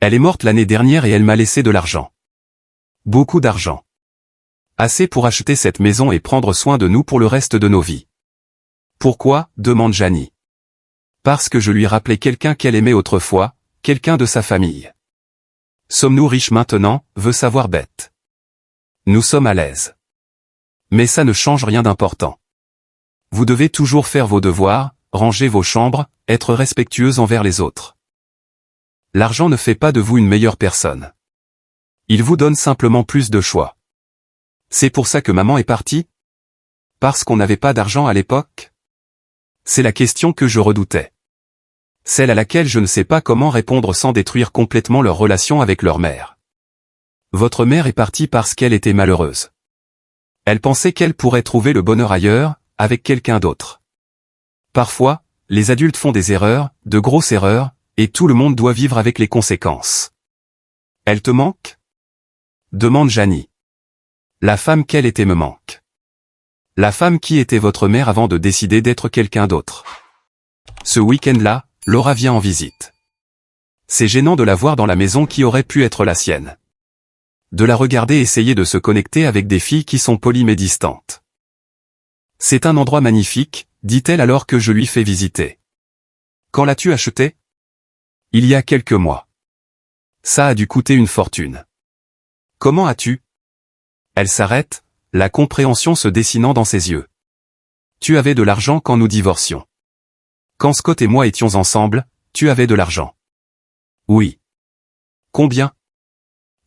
Speaker 1: Elle est morte l'année dernière et elle m'a laissé de l'argent. Beaucoup d'argent. Assez pour acheter cette maison et prendre soin de nous pour le reste de nos vies. Pourquoi? Demande Janie. Parce que je lui rappelais quelqu'un qu'elle aimait autrefois, quelqu'un de sa famille. Sommes-nous riches maintenant? Veut savoir Beth. Nous sommes à l'aise. Mais ça ne change rien d'important. Vous devez toujours faire vos devoirs, ranger vos chambres, être respectueuse envers les autres. L'argent ne fait pas de vous une meilleure personne. Il vous donne simplement plus de choix. C'est pour ça que maman est partie? Parce qu'on n'avait pas d'argent à l'époque? C'est la question que je redoutais. Celle à laquelle je ne sais pas comment répondre sans détruire complètement leur relation avec leur mère. Votre mère est partie parce qu'elle était malheureuse. Elle pensait qu'elle pourrait trouver le bonheur ailleurs, avec quelqu'un d'autre. Parfois, les adultes font des erreurs, de grosses erreurs, et tout le monde doit vivre avec les conséquences. Elle te manque? demande Janie. La femme qu'elle était me manque. La femme qui était votre mère avant de décider d'être quelqu'un d'autre. Ce week-end-là, Laura vient en visite. C'est gênant de la voir dans la maison qui aurait pu être la sienne. De la regarder essayer de se connecter avec des filles qui sont polies mais distantes. C'est un endroit magnifique, dit-elle alors que je lui fais visiter. Quand l'as-tu acheté? Il y a quelques mois. Ça a dû coûter une fortune. Comment as-tu? Elle s'arrête, la compréhension se dessinant dans ses yeux. Tu avais de l'argent quand nous divorcions. Quand Scott et moi étions ensemble, tu avais de l'argent. Oui. Combien?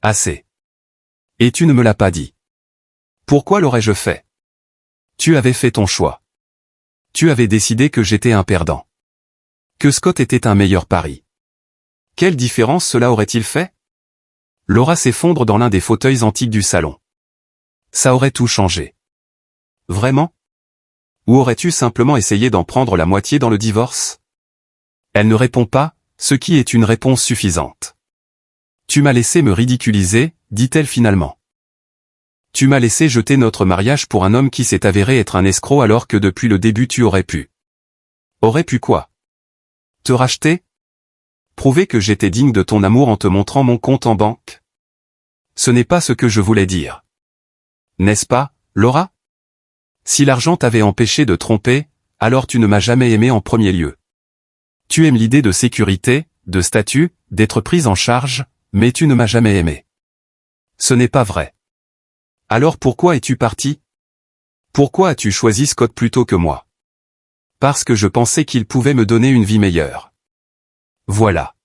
Speaker 1: Assez. Et tu ne me l'as pas dit. Pourquoi l'aurais-je fait? Tu avais fait ton choix. Tu avais décidé que j'étais un perdant. Que Scott était un meilleur pari. Quelle différence cela aurait-il fait? Laura s'effondre dans l'un des fauteuils antiques du salon. Ça aurait tout changé. Vraiment? Ou aurais-tu simplement essayé d'en prendre la moitié dans le divorce? Elle ne répond pas, ce qui est une réponse suffisante. Tu m'as laissé me ridiculiser, dit-elle finalement. Tu m'as laissé jeter notre mariage pour un homme qui s'est avéré être un escroc alors que depuis le début tu aurais pu. Aurais pu quoi? Te racheter? Prouver que j'étais digne de ton amour en te montrant mon compte en banque? Ce n'est pas ce que je voulais dire. N'est-ce pas, Laura? Si l'argent t'avait empêché de tromper, alors tu ne m'as jamais aimé en premier lieu. Tu aimes l'idée de sécurité, de statut, d'être prise en charge, mais tu ne m'as jamais aimé. Ce n'est pas vrai. Alors pourquoi es-tu parti? Pourquoi as-tu choisi Scott plutôt que moi? Parce que je pensais qu'il pouvait me donner une vie meilleure. Voilà.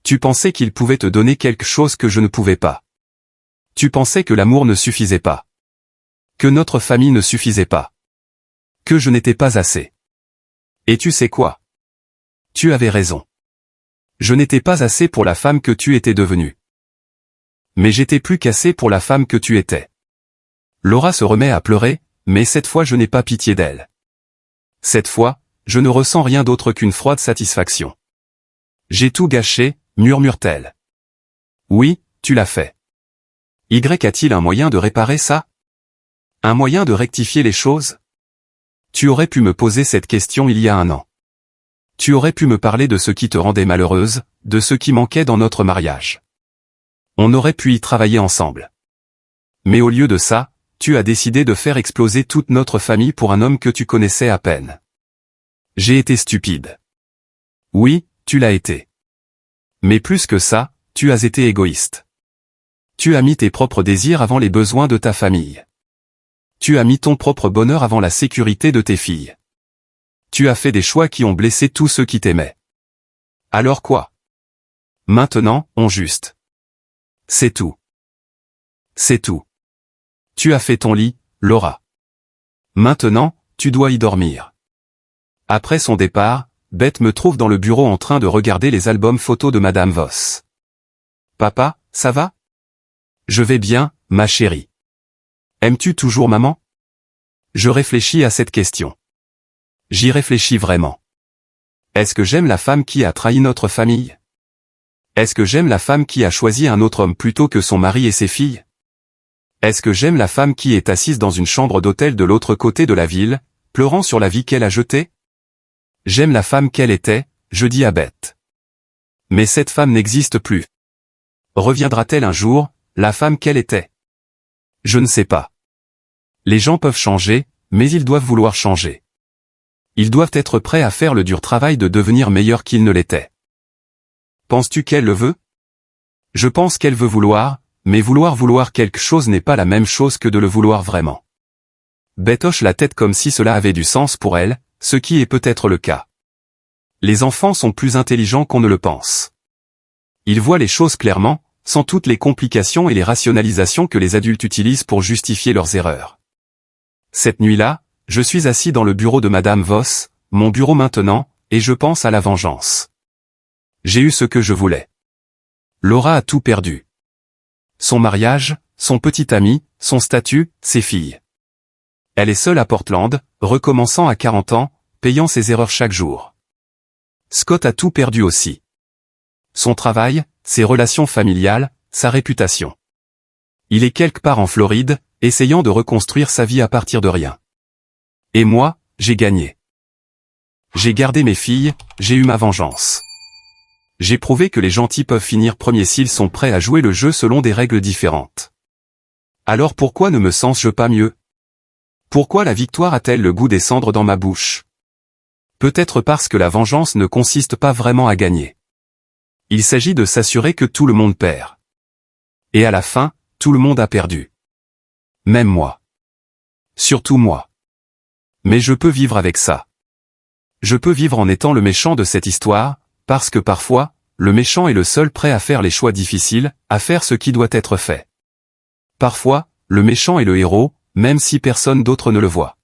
Speaker 1: Tu pensais qu'il pouvait te donner quelque chose que je ne pouvais pas. Tu pensais que l'amour ne suffisait pas. Que notre famille ne suffisait pas. Que je n'étais pas assez. Et tu sais quoi? Tu avais raison. Je n'étais pas assez pour la femme que tu étais devenue. Mais j'étais plus qu'assez pour la femme que tu étais. Laura se remet à pleurer, mais cette fois je n'ai pas pitié d'elle. Cette fois, je ne ressens rien d'autre qu'une froide satisfaction. J'ai tout gâché, murmure-t-elle. Oui, tu l'as fait. Y a-t-il un moyen de réparer ça? Un moyen de rectifier les choses? Tu aurais pu me poser cette question il y a un an. Tu aurais pu me parler de ce qui te rendait malheureuse, de ce qui manquait dans notre mariage. On aurait pu y travailler ensemble. Mais au lieu de ça, tu as décidé de faire exploser toute notre famille pour un homme que tu connaissais à peine. J'ai été stupide. Oui, tu l'as été. Mais plus que ça, tu as été égoïste. Tu as mis tes propres désirs avant les besoins de ta famille. Tu as mis ton propre bonheur avant la sécurité de tes filles. Tu as fait des choix qui ont blessé tous ceux qui t'aimaient. Alors quoi? Maintenant, on juste. C'est tout. C'est tout. Tu as fait ton lit, Laura. Maintenant, tu dois y dormir. Après son départ, Beth me trouve dans le bureau en train de regarder les albums photos de Madame Voss. Papa, ça va? Je vais bien, ma chérie. Aimes-tu toujours maman? Je réfléchis à cette question. J'y réfléchis vraiment. Est-ce que j'aime la femme qui a trahi notre famille? Est-ce que j'aime la femme qui a choisi un autre homme plutôt que son mari et ses filles? Est-ce que j'aime la femme qui est assise dans une chambre d'hôtel de l'autre côté de la ville, pleurant sur la vie qu'elle a jetée? J'aime la femme qu'elle était, je dis à Beth. Mais cette femme n'existe plus. Reviendra-t-elle un jour, la femme qu'elle était? Je ne sais pas. Les gens peuvent changer, mais ils doivent vouloir changer. Ils doivent être prêts à faire le dur travail de devenir meilleurs qu'ils ne l'étaient. Penses-tu qu'elle le veut? Je pense qu'elle veut vouloir, mais vouloir quelque chose n'est pas la même chose que de le vouloir vraiment. Beth hoche la tête comme si cela avait du sens pour elle, ce qui est peut-être le cas. Les enfants sont plus intelligents qu'on ne le pense. Ils voient les choses clairement, sans toutes les complications et les rationalisations que les adultes utilisent pour justifier leurs erreurs. Cette nuit-là, je suis assis dans le bureau de Madame Voss, mon bureau maintenant, et je pense à la vengeance. J'ai eu ce que je voulais. Laura a tout perdu. Son mariage, son petit ami, son statut, ses filles. Elle est seule à Portland, recommençant à 40 ans, payant ses erreurs chaque jour. Scott a tout perdu aussi. Son travail, ses relations familiales, sa réputation. Il est quelque part en Floride, essayant de reconstruire sa vie à partir de rien. Et moi, j'ai gagné. J'ai gardé mes filles, j'ai eu ma vengeance. J'ai prouvé que les gentils peuvent finir premiers s'ils sont prêts à jouer le jeu selon des règles différentes. Alors pourquoi ne me sens-je pas mieux? Pourquoi la victoire a-t-elle le goût des cendres dans ma bouche? Peut-être parce que la vengeance ne consiste pas vraiment à gagner. Il s'agit de s'assurer que tout le monde perd. Et à la fin, tout le monde a perdu. Même moi. Surtout moi. Mais je peux vivre avec ça. Je peux vivre en étant le méchant de cette histoire, parce que parfois, le méchant est le seul prêt à faire les choix difficiles, à faire ce qui doit être fait. Parfois, le méchant est le héros, même si personne d'autre ne le voit.